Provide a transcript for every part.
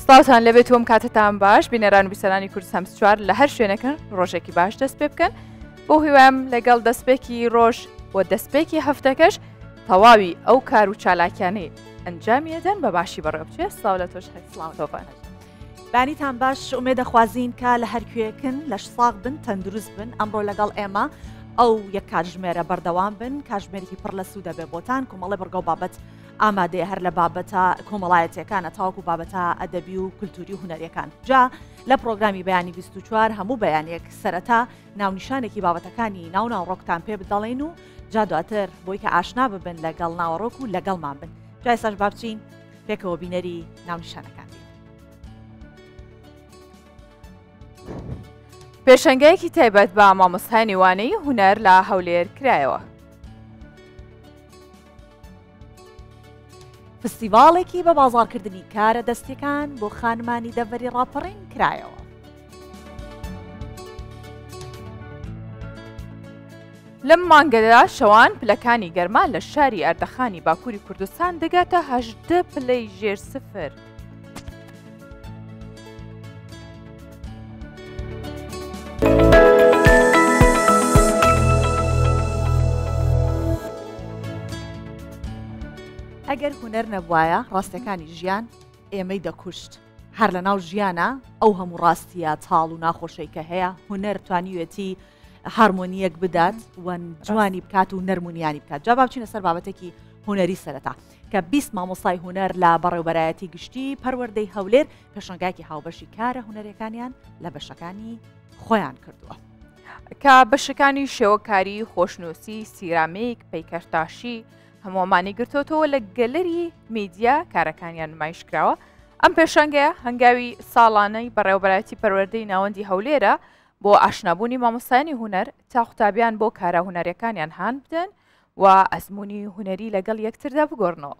سپاسان لەبێت وەم کاتتان باش بینەران و بیسەرانی کوردستان 24 لە هەر شوێنەکەن ڕۆژێکی باش دەست پێ بکەن بۆ هیوام لەگەڵ دەستپێکی ڕۆژ و دەستپێکی هەفتەکەش تەواوی ئەو کار و چالاکیانەی ئەنجامیەدەن بە باشی بەڕێوەبچێ سڵاو لە تۆش سڵاوتۆفان بانیتان باش ئومێدە خوازین کە لە هەرکوێکن لە ساغ بن تەندروست بن ئەمڕۆ لەگەڵ ئێمە ئەو یەک کاتژمێرە بەردەوام بن کاتژمێرێکی پڕ لە سوودە بێ بۆتان کۆمەڵێ بڕگە و بابەت ئامادەیە هەر لە بابەتە کۆمەڵایەتیەکانە تاوەکو بابەتە ئەدەبی و کولتوری و هونەریەکان جا لە پرۆگرامی بەیانی 24 هەموو بەیانێک سەرەتا ناونیشانێکی بابەتەکانی ناو ناوڕۆکتان پێ بدەڵێن و جا دواتر بۆی کە ئاشنا ببن لەگەڵ ناوەڕۆک و لەگەڵمان بن جای ساش بابچین پێکەوە بینەری ناونیشانەکان پێشەنگەیەکی تایبەت بە مامۆستای نێوانەی هونەر لە هەولێر کرایەوە. فستیڤاڵێکی بە بازاڕکردنی کارە دەستیەکان بۆ خانمانی دەڤەری ڕاپەڕین کرایەوە. لەم مانگەدا شەوان پلەکانی گەرمان لە شاری ئەردەخانی باکووری کوردستان دەگاتە 18 پلەی ژێر سفر. ئەگەر هونەر نەبوایە ڕاستەکانی ژیان ئێمەی دەکوشت هەر لە ناو ژیانە ئەو هەموو ڕاستیە تاڵ و ناخۆشەی کە هەیە هونەر توانیوێتی هارمۆنیەک بدات و جوانی بکات و نەرمونیانی بکات جا بچینە سەر بابەتێکی هونەری سەرەتا کە 20 مامۆستای هونەر لە بەڕێوەبەرایەتی گشتی پەروەردەی هەولێر پێشەنگایەکی هاوبەشی کارە هونەرەکانیان لە بەشەکانی خۆیان کردووە کە بەشەکانی شێوەکاری خۆشنووسی سیرامێک پەیکەرتاشی هەمووەمانی گرتوتەوە لە گەلەری میدیا کارەکانیان نمایشکراوە ئەم پێشەنگەیە هەنگاوی ساڵانەی بەڕێوەبەرایەتی پەروەردەی ناوەندی هەولێرە بۆ ئاشنابوونی مامۆستایانی هونەر تا قوتابیان بۆ کارە هونەرەکانیان هان بدەن و ئەزمموی هونەری لەگەڵ یەکتردا بگۆڕنەوە.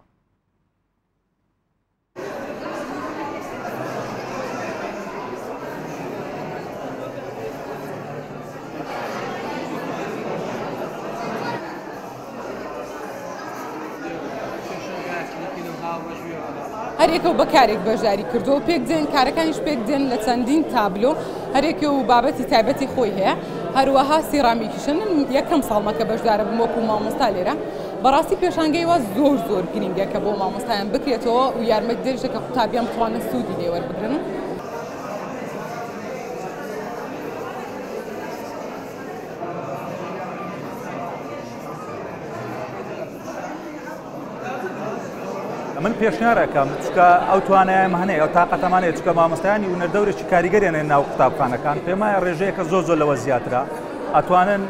هەرێکە و بەکارێک بەشداری کردو پێک دێن کارەکانیش پێک دێن لە چەندین تابلۆ هەرێکە و بابەتی تایبەتی خۆی هەیە هەروەها سیرامیکیشن یەکەم ساڵمەکە بەشدارە بمۆکو مامۆستا لێرە بەڕاستی پێشانگەی وا زۆر گرنگە کە بۆ مامۆستایان بکرێتەوە و یارمەتیدەرێکە کە قوتابیان بتوانن سوودی لێ وەربگرن. من پێشنیارەکەم چکە ئەو توانایە هەنەیە ئەو تااقەتەمانەیە چکە مامۆستایانی هونەردەورێکی کاریگەریانێن ناو قوتابخانەکان پێمایە ڕێژەیەکە زۆر لەوە زیاترە ئەتوانن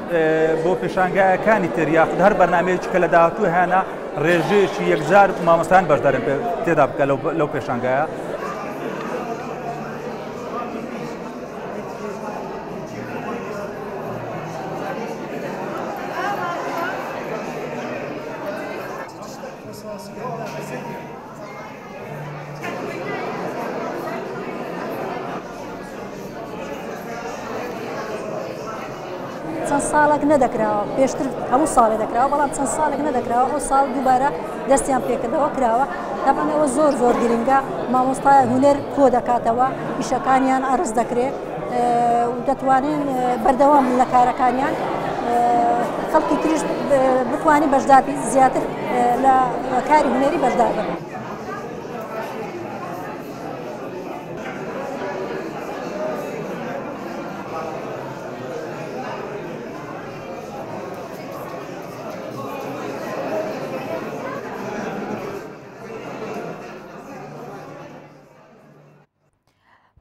بۆ پێشانگایەکانی تر یاخود هەر بەرنامەیەکی کە لە داهاتوو هێنا ڕێژەیەکی یەکجار مامۆستایان بەشدارن تێدا بکە لەو پێشانگایە. چەند ساڵێک نەدەکراوە پێشتر هەموو ساڵێ دەکراوە بەڵام چەند ساڵێک نەدەکراوە ئەو ساڵ دووبارە دەستیان پێکردەوە کراوە دەبانەوە زۆر گرنگە مامۆستای هونەر کۆ دەکاتەوە ئیشەکانیان ئەڕز دەکرێت و دەتوانین بەردەوام لە کارەکانیان خەڵکی تریش بتوانین بەشداری زیاتر لە کاری هونەری بەشدار بن.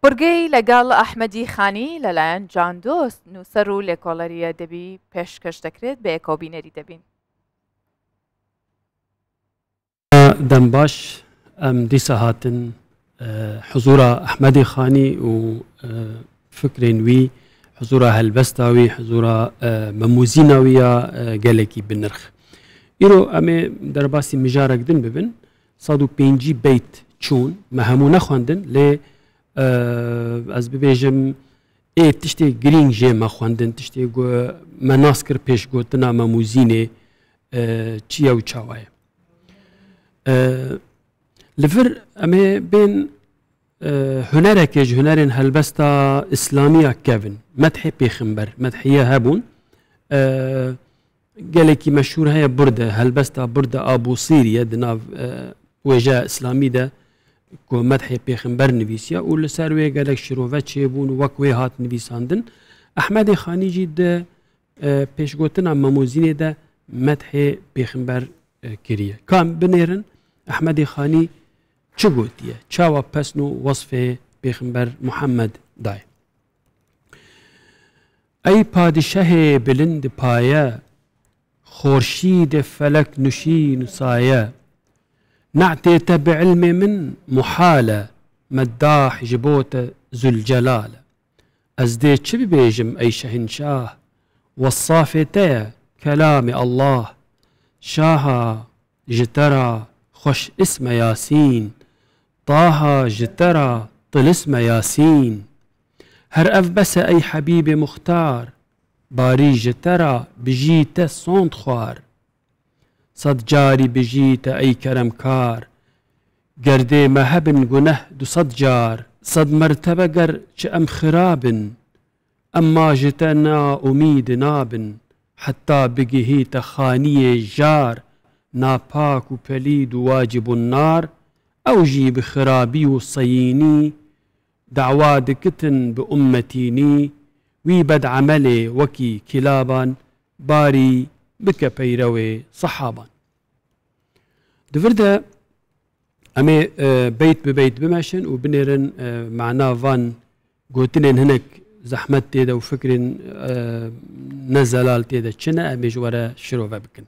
بورگەی لەگەڵ ئەحمەدی خانی لەلایەن جاندۆست نووسەر و لێکۆڵەریە دەبی پێشکەش دەکرێت بە یەکۆبینەری دەبین. دەم باش ئەم دیسە هاتن حزورە ئەحمەدی خانی و فکرێن وی حزورە هەلبەستاوی حزورە مەموزیناویە گەلێکی بنرخ. ئیرۆ ئەمێ دەرباسی مژارێک دن ببن 105 بیت چوون مە هەموو نەخواندن لێ ئەس ببێژم تشتێ گرنگ ژێمە خواندن تشتێ مە ناس کرد پێشگوتنا مەموزینێ چییە و چاوایە لەڤر ئەمێ بێن هنركج هنرين هلبستا إسلامية كيفن مدح بيخنبر مدحية هابون قالك مشهور هي بردة هلبستا بردة أبو سيريا دناف وجاء إسلامي ده كو مدح بيخنبر نبيسيا ولساروي قالك شروفات شيبون وكوي هات نبيساندن أحمد خاني جيد بيشغوتنا مموزين ده مدح بيخنبر كريه كان بنيرن أحمد خاني چگوتیه چاوا پسنو وصف پیغمبر محمد دای ای پادشه بلند پایه خورشید فلک نشین سایه نعتیت بعلم من محاله مداح جبوت ذوالجلال از دی چه بیجم ای شهنشاه وصافته كلام الله شاها جترى خوش اسم ياسين طه جترى طل اسم ياسين هر اف بس اي حبيب مختار باري جترى بجيت صوند خوار صد جاري بجيت اي كرم كار قردي مهبن قنه دو صد جار صد مرتبة قر ام خراب اما جتنا اميد ناب حتى بقي تخانية جار ناپاك وبليد واجب النار أوجي بخرابي والصييني دعواد كتن بأمتيني ويبد عملي وكي كلابا باري بك بيروي صحابا دفردا أمي بيت ببيت بماشن وبنيرن معنا فان قوتنين هناك زحمت تيدا وفكرين نزلال تيدا چنا أمي جوارا شروفا بكن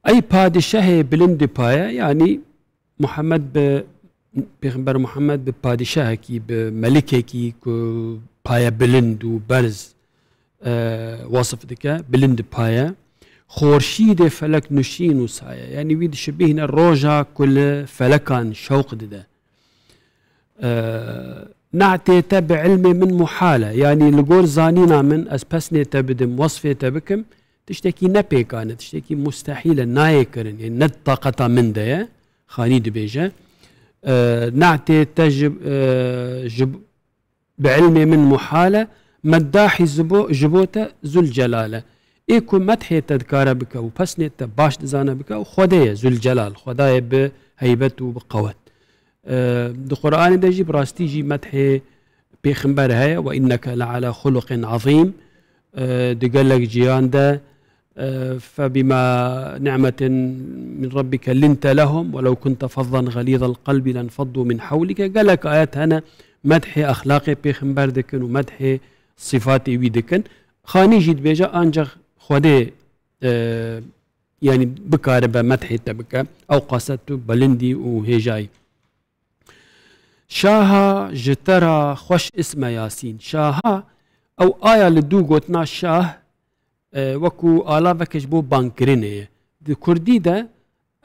أي پادشه بلند پايا يعني محمد پیغمبر محمد بپادشه کی بملكه کی کو پايا بلند و برز وصف دكا بلند پايا خورشيد فلك نشين وسايا يعني ويد شبهنا الروجا كل فلكان شوق ده نعتي تبع علمي من محالة يعني لقول زانينا من أسبسني تبدم وصفي تبكم تشتكي نبي كانت تشتكي مستحيلة نايكرن يعني ند طاقة من ده خاني دبيجة نعتي تجب بعلمي من محالة مداحي جبوته ذو الجلالة إيكو مدحي تذكار بك وبسني تباش دزانا بك وخدايا ذو الجلال خدايا بهيبته وبقوة دو قرآن ده جيب راستي جي مدحي بيخنبر هيا وإنك لعلى خلق عظيم دي قال لك جيان ده فبما نعمة من ربك لنت لهم ولو كنت فظا غليظ القلب لانفضوا من حولك قال لك آيات هنا مدحي أخلاقي بيخنبر دكن ومدحي صفاتي ويدكن خاني جيد بيجا أنجخ خودي يعني بكاربة مدحي تبكى أو قصدت بلندي وهيجاي شاها جترى خوش اسم ياسين شاها أو آية لدو قوتنا شاه وكو آلافكش بو بانكريني دي كردي ده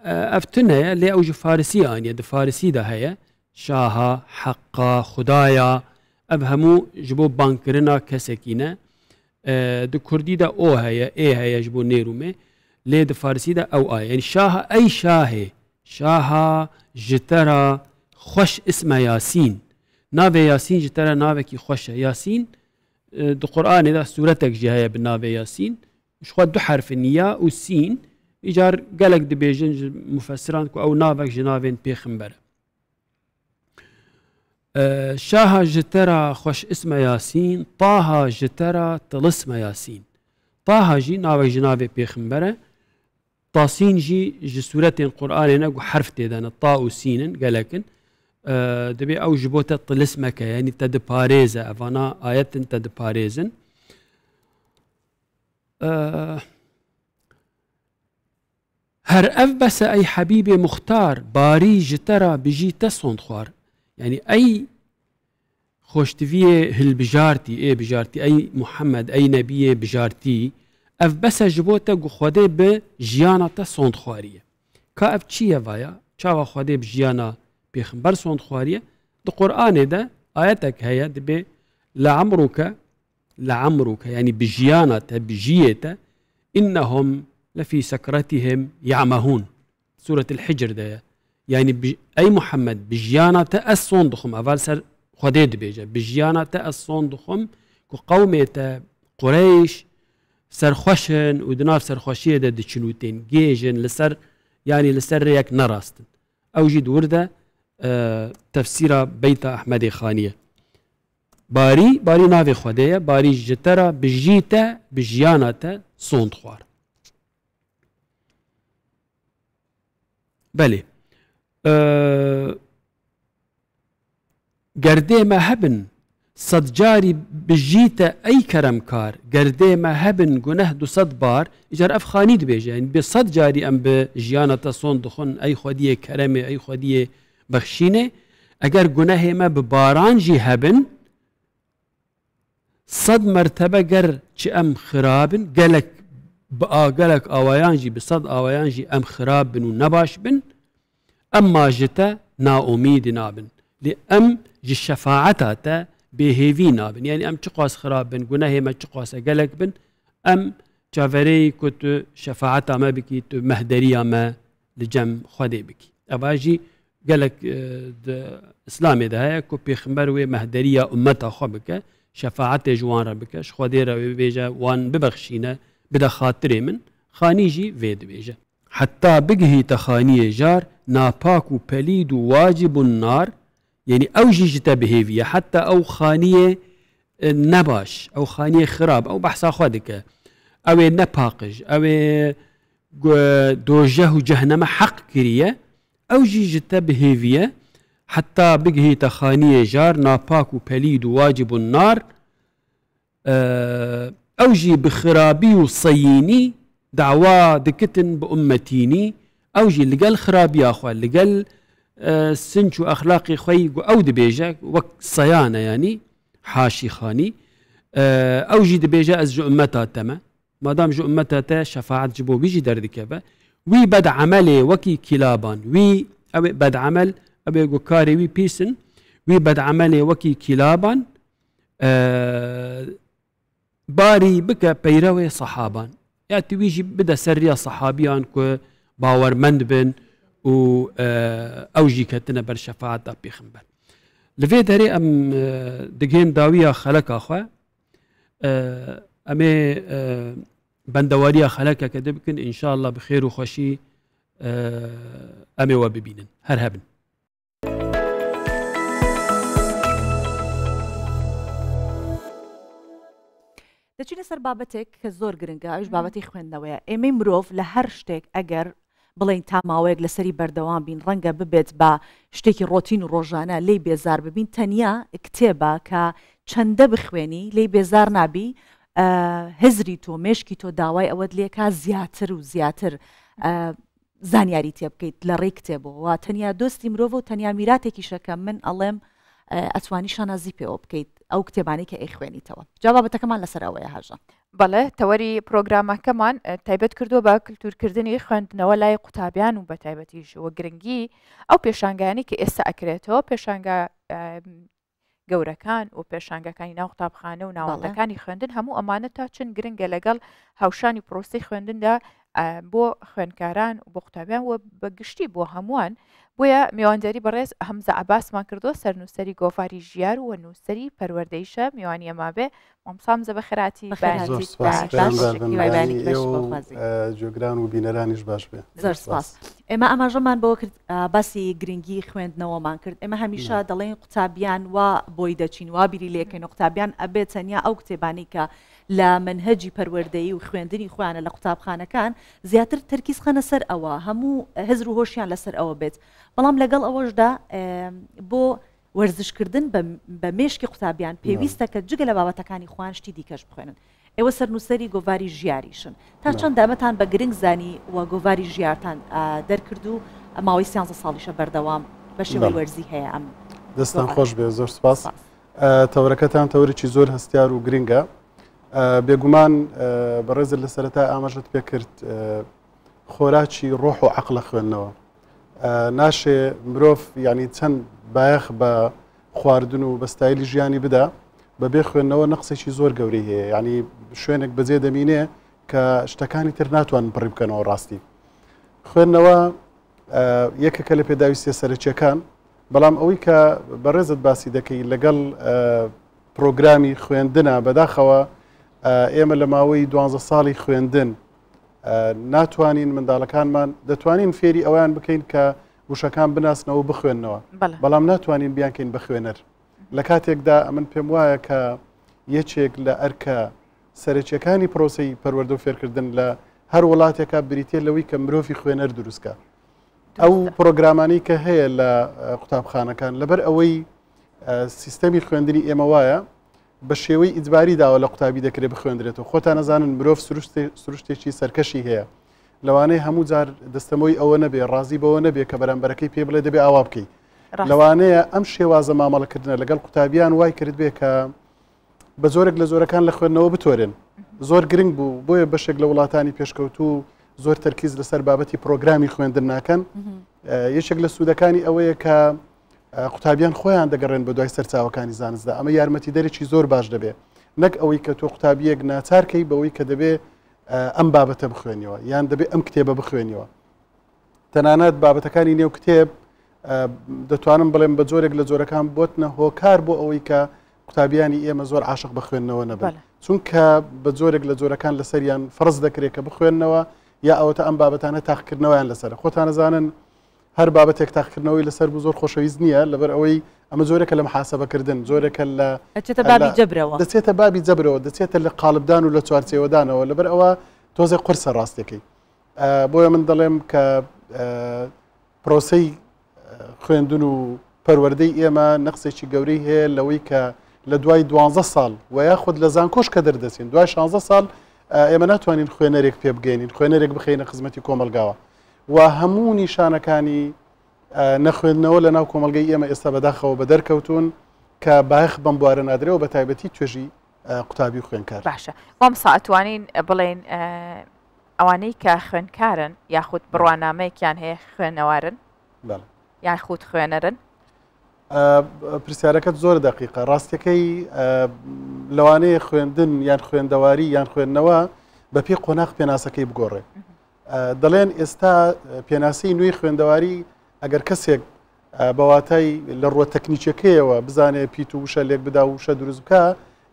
افتنه لي اوجو فارسي آنية دي فارسي ده هيا شاها حقا خدايا ابهمو جبو بانكرينا كسكينة دي كردي ده او هيا هيا جبو نيرومي لي دي فارسي ده او آية يعني شاها اي شاهي شاها جترى خوش اسم ياسين ناوي ياسين جترى ناوي كي خوش ياسين دو قرآن ده سورتك جهاية بالنابي ياسين مش خود دو حرف النياء والسين إجار قالك دبيجن مفسران أو نابك جنابين بيخنبر شاها جترى خوش اسم ياسين طه جترى طلسم ياسين طه جي نابك جنابي بيخنبر طاسين جي سورتين القرآن نقو حرف تيدان الطاء والسين قالكن دبي او جبوته طلسمك يعني تدباريزه افانا ايات تدباريزن هر اف بس اي حبيبي مختار باري جترى بيجي تصند خوار يعني اي خوشتفيه هل بجارتي اي بجارتي اي محمد اي نبي بجارتي اف بس جبوته خودي بجيانا تصند خواريه كاف تشيا فايا تشاوا خودي بجيانا بيخبر صوند خواريه دو قرآن ده آياتك هيا دبي لعمرك يعني بجيانة بجيته إنهم لفي سكرتهم يعمهون سورة الحجر ده يعني أي محمد بجيانا تأسون دخم أول سر خديد بيجا بجيانا تأسون دخم كقومة قريش سرخوشن ودناف سرخوشية دا دشنوتين جيجن لسر يعني لسر ريك نراستن أو جد وردة تفسير بيت أحمد خانية باري نافي خدية باري جترا بجيتا بجيانا صوند خوار بله گردێ مە هەبن سەد جاری بژیتە ئەی کەرەمکار گردێ مە هەبن گونەه 200 بار ئیجار ئەفخانی دبێژە بێ 100 جاری ئەم بە ژیانەتە سۆن دخۆن ئەی خودیە کەرەمێ ئەی خودیە بەخشینێ ئەگەر گونەهێمە بە بارانجی هەبن 100 مرتبە گەر چ ئەم خرابن گەلک ئاوایانجی بە 100 ئاوایانجی ئەم خراب بن و نەباش بن ئەمما ژتە ناومید نابن لێ ئەم ji şefaata te bêhêvî nabin yani em çi qas xirab bin gunehê me çi qase gelek bin em çavereyî ku tu şefaata me bikî tu mehderiya me li cem Xwedê bikî ev jî gelek di İslamê de heye ku pêxember wê mehderiya ummeta xwe bike şefaatê ji wan re bike ji Xwedê re wê bêje wan bibexşîne bide xatirê min xanî jî vê dibêje heta bigihîte xaniyê jar napak û pelîd û wacibun nar يعني أو جيجتا بهيفية حتى أو خانية نباش أو خانية خراب أو بحثا خودك أو نباقج أو دوجه جهنم حق كرية أو جيجتا بهيفية حتى بقهي تخانية جار ناباك وبليد واجب النار أو جي بخرابي وصييني دعوة دكتن بأمتيني أو جي لقال خرابي أخوة لقال سنج و أخلاقي خوي أو دبيجة وقت صيانة يعني حاشي خاني أو جي دبيجة أز جو أمتا تما ما دام جو أمتا تا شفاعة جبو بيجي دردكبة وي بد عملي وكي كلابان وي أو بد عمل أو يقول كاري وي بيسن وي بد عملي وكي كلابان باري بك بيروي صحابان يعني ويجي بدا سريا صحابيان كو باور مند بن و أوجي كتنا برشفاعة بيخنبر لفي داري أم دقين داوية خلق أخوة أمي بندوارية خلق كدبكن إن شاء الله بخير وخوشي أمي وببينن هرهبن دەچینە سەر بابەتێک کە زۆر گرنگە ئەوش بابەتی خوێندنەوەیە ئێمەی مرۆڤ لە هەر شتێک ئەگەر بڵین تا ماوەیەک لەسەری بەردەوام بین ڕەنگە ببێت بە شتێکی ڕۆتین و ڕۆژانە لی بێزار ببین تەنیا کتێبە کە چەندە بخوێنی لی بێزار نابی هزری تۆ مێشکی تۆ داوای ئەوەت لێکا زیاتر و زیاتر زانیاری تێ بکەیت لە ڕێی کتێبەوە تەنیا دۆستی مرۆڤ و تەنیا میراتێکی شەکە من ئەڵێم ئەتوانی شانازی پێوە بکەیت ئەو کتێبانی کە ئەی خوێنیتەوە جا بابەتەکەمان لەسەر ئەوەیە هەژە بەڵێ تەوەری پرۆگرامەکەمان تایبەت کردو بە کللتورکردنی خوێندنەوە لای قوتابیان و بە تایبەتیشەوە گرنگی ئەو پێشانگانی کە ئێستا ئەکرێتەوە پێشانگە گەورەکان و پێشانگەکانی ناو قوتابخانە و ناوەندەکانی خوێندن هەموو ئەمانە تا چەند گرنگە لەگەڵ هاوشانی پرۆسی خوێندندا بۆ خوێندکاران و بۆ قوتابیان و بەگشتی بۆ هەمووان بۆیە میواندەری بەڕێز هەمزە عەباسمان کردو سەرنووسەری گۆڤاری ژیار و نووسەری پەروەردەیشە میوانی ئەما بێ مامسامزە بە خراتی جۆگران و بینەرانیش باش بێ زۆر سپاس ئێمە ئەماژەمان بۆ کرد باسی گرنگی خوێندنەوەمان کرد ئێمە هەمیشە دەڵێن قوتابیان وا بۆی دەچین وا بیری لێکەین و قوتابیان ئەبێت تەنیا ئەو کتێبانی کە لە منهەجی پەروەردەیی و خوێندنی خۆیانە لە قوتابخانەکان زیاتر تەرکیز خەنە سەر ئەوە هەموو هەزر و هۆشیان لەسەر ئەوە بێت بەڵام لەگەڵ ئەوەشدا بۆ وەرزشکردن بە مێشکی قوتابیان پێویستە کە جگە لە بابەتەکانی خوان شتی دیکەش بخوێنن ئێوە سەرنووسەری گۆڤاری ژیاریشن تا چەند دامەتان بە گرنگ زانی و گۆڤاری ژیارتان دەرکرد و ماوەی 13 ساڵیشە بەردەوام بە شێوەی وەرزی هەیە ئەم دەستان خۆش بێ زۆر سپاس تەورەکەتان تەورێکی زۆر هەستیار و گرنگە بێگومان بەڕێز لە سەرەتا ئاماژت پێ کرد خۆراکی ڕۆح و عەقڵە خوێندنەوە ناشێ مرۆڤ ینی چەند بایەخ بە خواردن و بە ستایلی ژیانی بدا بەبێ خوێندنەوە نەقسێکی زۆر گەورەی هەیە ینی شوێنێک بەجێ دەمینێ کە شتەکانی تر ناتوانن پڕی بکەنەوە ڕاستی خوێندنەوە یەکەکە لە پێداویستە سەرچیەکان بەڵام ئەوەی کە بەڕێزت باسی دەکەی لەگەڵ پرۆگرامی خوێندنە بەداخەوە ئێمە لە ماوەی 12 ساڵی خوێندن ناتوانین منداڵەکانمان دەتوانین فێری ئەویان بکەین کە وشەکان بناسنەوە بخوێننەوە بەڵام ناتوانین بیانکەین بخوێنەر لە کاتێکدا ئەمن پێم وایە کە یەکێک لە ئەرکە سەرچیەکانی پرۆسی پەروەردە و فێرکردن لە هەر وڵاتێکە بریتێ لەوەی کە مرۆڤی خوێنەر دروستکە ئەو پرۆگرامانی کە هەیە لە قوتابخانەکان لەبەر ئەوەی سیستەمی خوێندنی ئێمە وایە بە شێوەی ئیجباری داوە لە قوتابی دەکرێت بخوێندرێتەوە خۆتان نەزانن مرۆڤ سروشتێکی سەرکەشی هەیە لەوانەیە هەموو جار دەستەمەوەی ئەوە نەبێ ڕازی بەوە نەبێ کە بەرامبەرەکەی پێ بڵێ دەبێ ئاوا بکەیت لەوانەیە ئەم شێوازە مامەڵەکردنە لەگەڵ قوتابیان وای کرد بێ کە بە زۆرێک لە زۆرەکان لە خوێندنەوە بتۆرێن زۆر گرنگ بوو بۆیە بەشێک لە وڵاتانی پێشکەوتوو زۆر تەرکیز لەسەر بابەتی پرۆگرامی خوێندن ناکەن یەکێک لە سوودەکانی ئەوەیە کە قوتابیان خۆیان دەگەڕێن بە دوای سەرچاوەکانی زانستدا ئەمە یارمەتی دەرێکی زۆر باش دەبێت نەک ئەوەی کە تۆ قوتابیەک ناچارکەی بەوەی کە دەبێ ئەم بابەتە بخوێنیەوە یان دەبێ ئەم کتێبە بخوێنیەوە تەنانەت بابەتەکانی نێو کتێب دەتوانم بڵێم بە جۆرێک لە جۆرەکان بۆتنە هۆکار بۆ ئەوەی کە قوتابیانی ئێمە زۆر عاشق بخوێننەوە نەبن چونکە بە جۆرێک لە جۆرەکان لەسەریان فەرز دەکرێت کە بخوێننەوە یا ئەوەتە ئەم بابەتانە تاقیکردنەوەیان لەسەر خۆتان نەزانن هەر بابەتێک تاقیکردنەوەی لەسەر بوو زۆر خۆشەویست نییە لەبەر ئەوەی ئەمە زۆرێکە لە محاسبەکردن زۆرێکە لە دەچێتە بابی جەبرەوە دەچێتە بابی جەبرەوە دەچێتە لە قالبدان و لە چوارچێوەدانەوە لەبەر ئەوە تۆزێ قورسە ڕاستەکەی بۆیە من دەڵێم کە پرۆسەی خوێندن و پەروەردەی ئێمە نەقسێکی گەورەی هەیە لەوەی کە لە دوای 12 ساڵ و یاخود لە زانکۆش کە دەردەچین دوای 16 ساڵ ئێمە ناتوانین خوێنەرێک پێ بگەینین خوێنەرێک بخەینە خزمەتی کۆمەلگاوە و هەموو نیشانەکانی نەخوێندنەوە لە ناو کۆمەلگەی ئێمە ئێستا بەداخەوە بە دەرکەوتون کە باەخ بەم بوارە نادرێەوە بە تایبەتی توێژی قوتابی و خوێنکار باشە وامسا ئەتوانین بڵێن ئەوانەی کە خوێنکارن یاخود بڕوانامەیەکیان هەیە خوێنەوارن یاخود خوێنەرن پرسیارەکەت زۆر دقیقە ڕاستەکەی لەوانەیە خوێندن یان خوێندەواری یان خوێندنەوە بە پێی قۆناغ پێناسەکەی بگۆڕێ دەڵێن ئێستا پێناسی نوێی خوێندەواری ئەگەر کەسێک بەواتای لە ڕوە تەکنیکیەکەیەوە بزانێت پیت و وشە لێک بدا و وشە دروست بکە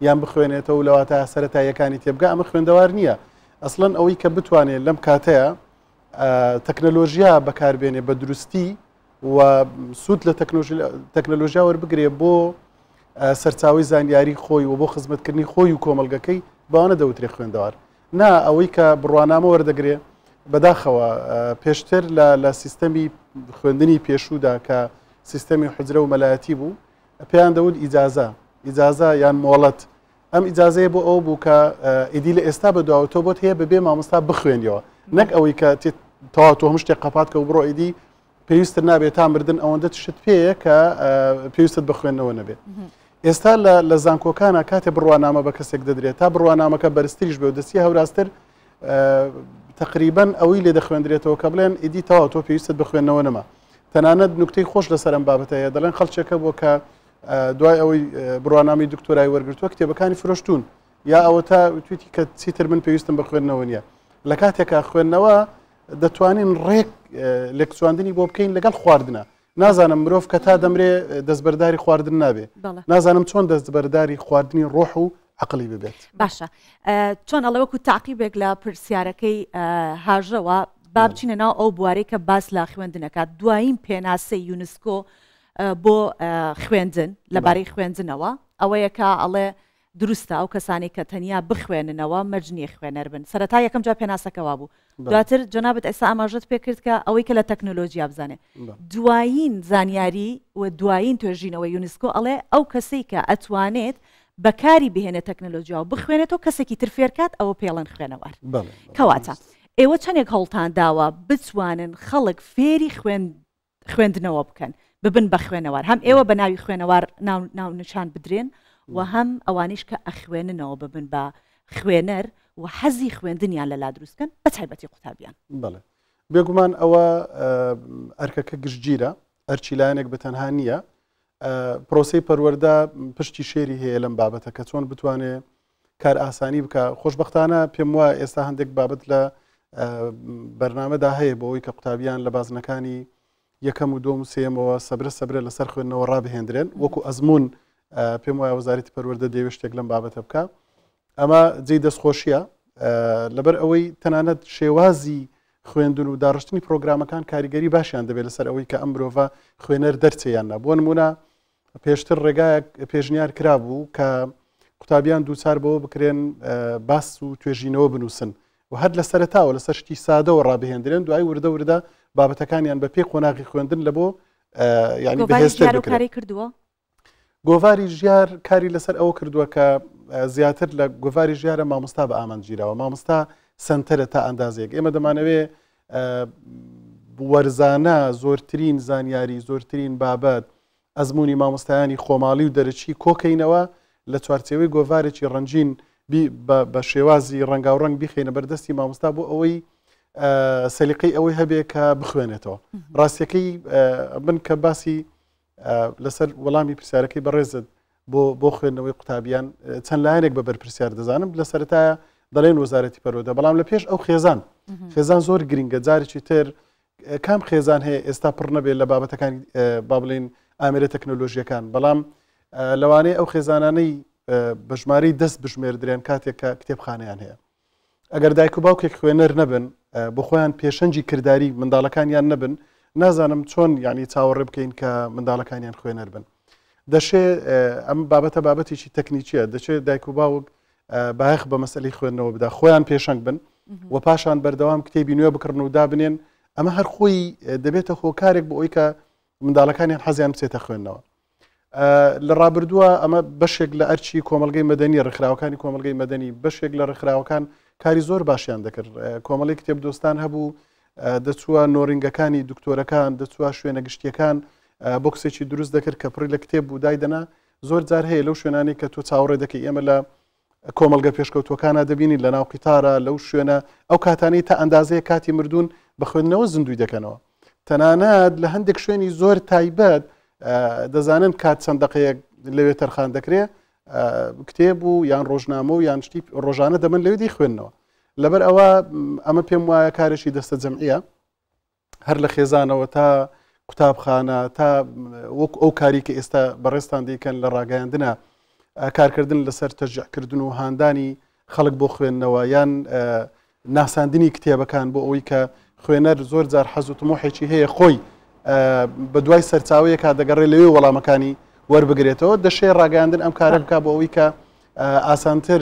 یان بخوێنێتەوە لەواتە سەرەتاییەکانی تێبگا ئەمە خوێندەوار نییە ئەسڵەن ئەوەی کە بتوانێت لەم کاتەیە تەکنەلۆژیا بەکاربێنێ بە دروستی و سوود لە تەکنەلۆژیا وەربگرێ بۆ سەرچاوی زانیاری خۆی و بۆ خزمەتکردنی خۆی و کۆمەلگەکەی باوانە دەوترێ خوێندەوار نا ئەوەی کە بڕوانامە وەردەگرێ بەداخەوە پێشتر لە سیستەمی خوێندنی پێشوودا کە سیستەمی حجرە و مەلایەتی بوو پێیان دەوت ئیجازە یان مۆڵەت ئەم ئیجازەیە بۆ ئەو بوو کە ئیدی لە ئێستا بەدواوتۆ بۆت هەیە بەبێ مامۆستا بخوێنیەوە نەک ئەوەی کە تەواو تۆ هەموو شتێک قەپات کە و بڕۆ ئیدی پێویستە نابێت تا مردن ئەوەندە تشت پێەیە کە پێویستت بخوێنەوە نەبێت ئێستا لە زانکۆکانە کاتێ بڕوانامە بە کەسێک دەدرێت تا بڕوانامەکە بەرزتریش بێ و دەستی هەوراستر تقریبا ئەوەی لێ دەخوێندرێتەوە کە بڵێن ئیدی تەواو تۆ پێویستت بخوێنەوە نەما تەنانەت نوکتەی خۆش لەسەر ئەم بابەتەیە دەڵێن خەڵکێکە بۆ کە دوای ئەوەی بڕوانامی دکتۆرای وەرگرتووە کتێبەکانی فرۆشتون یا ئەوە تا تویتی کە چیتر من پێویستم بخوێنەوە نییە لە کاتێکە خوێندنەوە دەتوانین ڕێک لێکچواندنی بۆ بکەین لەگەڵ خواردنە نازانم مرۆڤ کە تا دەمرێ دەستبەرداری خواردن نابێ نازانم چۆن دەستبەرداری خواردنی ڕۆح و عقلی ببێت باشە چۆن ئەڵەوەکو تاقیبێک لە پرسیارەکەی هاژەوە با بچینە ناو ئەو بوارەی کە باس لە خوێندنەکات دوایین پێناسەی یونسکۆ بۆ خوێندن لەبارەی خوێندنەوە ئەوەیە کە ئەڵێ دروستە ئەو کەسانی کە تەنیا بخوێننەوە مەرجنیە خوێنەر بن سەرەتا یەکەم جا پێناسەکەوا بوو دواتر جەنابەت ئێستا ئاماژەت پێ کرد کە ئەوەی کە لە تەکنۆلۆژیا بزانێ دوایین زانیاری و دوایین توێژینەوە یونسکۆ ئەڵێ ئەو کەسەی کە ئەتوانێت بەکاری بهێنێت تەکنۆلۆژیا و بخوێنێتەوە کەسێکی تر فێرکات ئەوە پێڵەن خوێنەوار کەواتە ئێوە چەندێک هەوڵتان داوە بتوانن خەڵک فێری خوێندنەوە بکەن ببن بە خوێنەوار هەم ئێوە بە ناوی خوێنەوار ناونشان بدرێن و هەم ئەوانیش کە ئەخوێننەوە ببن بە خوێنەر و حەزی خوێندنیان لەلا دروستکەن بە تایبەتی قوتابیان بەڵێ بێگومان ئەوە ئەرکەکە گشتگیرە ئەرچیلایەنێک بەتەنها نییە پرۆسەی پەروەردە پشتی شێری هەیە لەم بابەتە کە چۆن بتوانێت کار ئاسانی بکە خۆشببختانە پێم وایە ئێستا هەندێک بابەت لە بەرنامەدا هەیە بۆ ئەوی کە قوتابیان لە بازنەکانی یەکەم و دۆم و سێمەوە سەبرە لەسەر خوێندنەوە ڕابهێنرێن وەکو ئەزمون پێم وایە وەزارەتی پەروەردە دەیەوێت شتێک لەم بابەتە بکە. ئەمە جێی دەستخۆشیە لەبەر ئەوەی تەنانەت شێوازی خوێندن و داڕشتنی پرۆگرامەکان کاریگەری باشیان دەبێت لەسەر ئەوەی کە ئەم مرۆڤ خوێنەر دەرچیان نە. بۆ نمونە پێشتر ڕێگایەک پێشنیار کرابوو کە قوتابیان دووچار بەوە بکرێن باس و توێژینەوە بنووسن و هەر لە سەرتاوە لەسەر شتی سادەوە ڕابهێنرێن دوای وردە بابەتەکانیان بە پێ قۆناغی خوێندن لە بۆ یعنی بەهێزتر کردووە. گۆڤاری ژیار کاری لەسەر ئەوە کردووە کە زیاتر لە گۆڤاری ژیارە مامۆستا بە ئامانجیراوە مامۆستا سنتەرە تا ئەندازێک. ئێمە دەمانەوێ وەرزانە زۆرترین زانیاری زۆرترین بابەت ئەزمموی مامۆستایانی خۆماڵی و دەرەچی کۆکەینەوە لە چوارچێوەی گۆڤارێکی ڕنجین بە شێوازی ڕەنگاوڕنگ بیخێنە بەردەستی مامۆستا بۆ ئەوەی سەلیقەی ئەوەی هەبێ کە بخوێنێتەوە. ڕاستیەکەی بن کە باسی لەسەر وەڵامی پرسیارەکەی بەڕێزت بۆ خوێندنەوەی قوتابیان چەند لایەنێک بە بەرپرسیار دەزانم لە سەرەتایە دەڵێن وەزارەتی پەروەردە بەڵام لە پێش ئەو خێزان زۆر گرنگە جارێکی تر کام خێزان هەیە ئێستا پڕ نەبێت لە بابەتەکانی با بڵێن ئامێرە تەکنۆلۆژیەکان بەڵام لەوانەیە ئەو خێزانانەی بەژمارەی دەست بژمێردرێن کاتێک کە کتێبخانەیان هەیە. ئەگەر دایک و باوکێک خوێنەر نەبن بۆ خۆیان پێشەنجی کردداری منداڵەکانیان نەبن نازانم چۆن یعنی چاوەڕێ بکەین کە منداڵەکانیان خوێنەر بن. دەشێت ئەم بابەتە بابەتێکی تەکنیکیە دەچێت دایک و باوک باەخ بە مەسئلەی خوێندنەوە بدا خۆیان پێشنگ بن و پاشان بەردەوام کتێبی نوێ بکردن و دابنێن ئەمە هەر خۆی دەبێتە هۆکارێک بۆ ئەوی کە منداڵەکانیان حەزیان بچێتە خوێندنەوە. لە ڕابردووە ئەمە بەشێک لە ئەرچی کۆمەلگەی مەدەنی ڕێکخراوەکانی کۆمەلگەی مەدەنی بەشێک لە ڕێکخراوەکان کاری زۆر باشیان دەکرد. کۆمەڵی کتێب دۆستان هەبوو دەچووە نۆرینگەکانی دکتۆرەکان دەچووە شوێنە گشتیەکان بۆ کسێکی دروست دەکرد کە پڕی لە کتێب بوو دایدەنا زۆر جار هەیە لەو شوێنانی کە تۆ چاوەڕێ دەکەی ئێمە لە کۆمەلگە پێشکەوتوەکانە دەبینی لە ناو قیتارە لەو شوێنە ئەو کاتانەی تا ئەندازەیە کاتی مردوون بە خوێندنەوە زیندوی دەکەنەوە. تەنانەت لە هەندێک شوێنی زۆر تایبەت دەزانن کات چەند دقەیەک لەوێ تەرخان دەکرێت کتێب و یان ڕۆژنامە و یان شتی ڕۆژانە دەمن لەوێ دی خوێندنەوە. لەبەر ئەوە ئەمە پێم وایە کارێکی دەستە جەمعیە هەر لە خێزانەوە تا قوتابخانە تا وەک ئەو کاری کە ئێستا بەڕێستان دیکەن لە ڕاگەیاندنە کارکردن لەسەر تەشجیعکردن و هاندانی خەڵک بۆ خوێندنەوە یان ناساندنی کتێبەکان بۆ ئەوەی کە خوێنەر زۆر جار حەز و تمۆحێکی هەیە خۆی بە دوای سەرچاوەیە کا دەگەڕێ لەوێ وەڵامەکانی وەربگرێتەوە دەشێ ڕاگەاندن ئەم کارە بکە بۆ ئەوەی کە ئاسانتر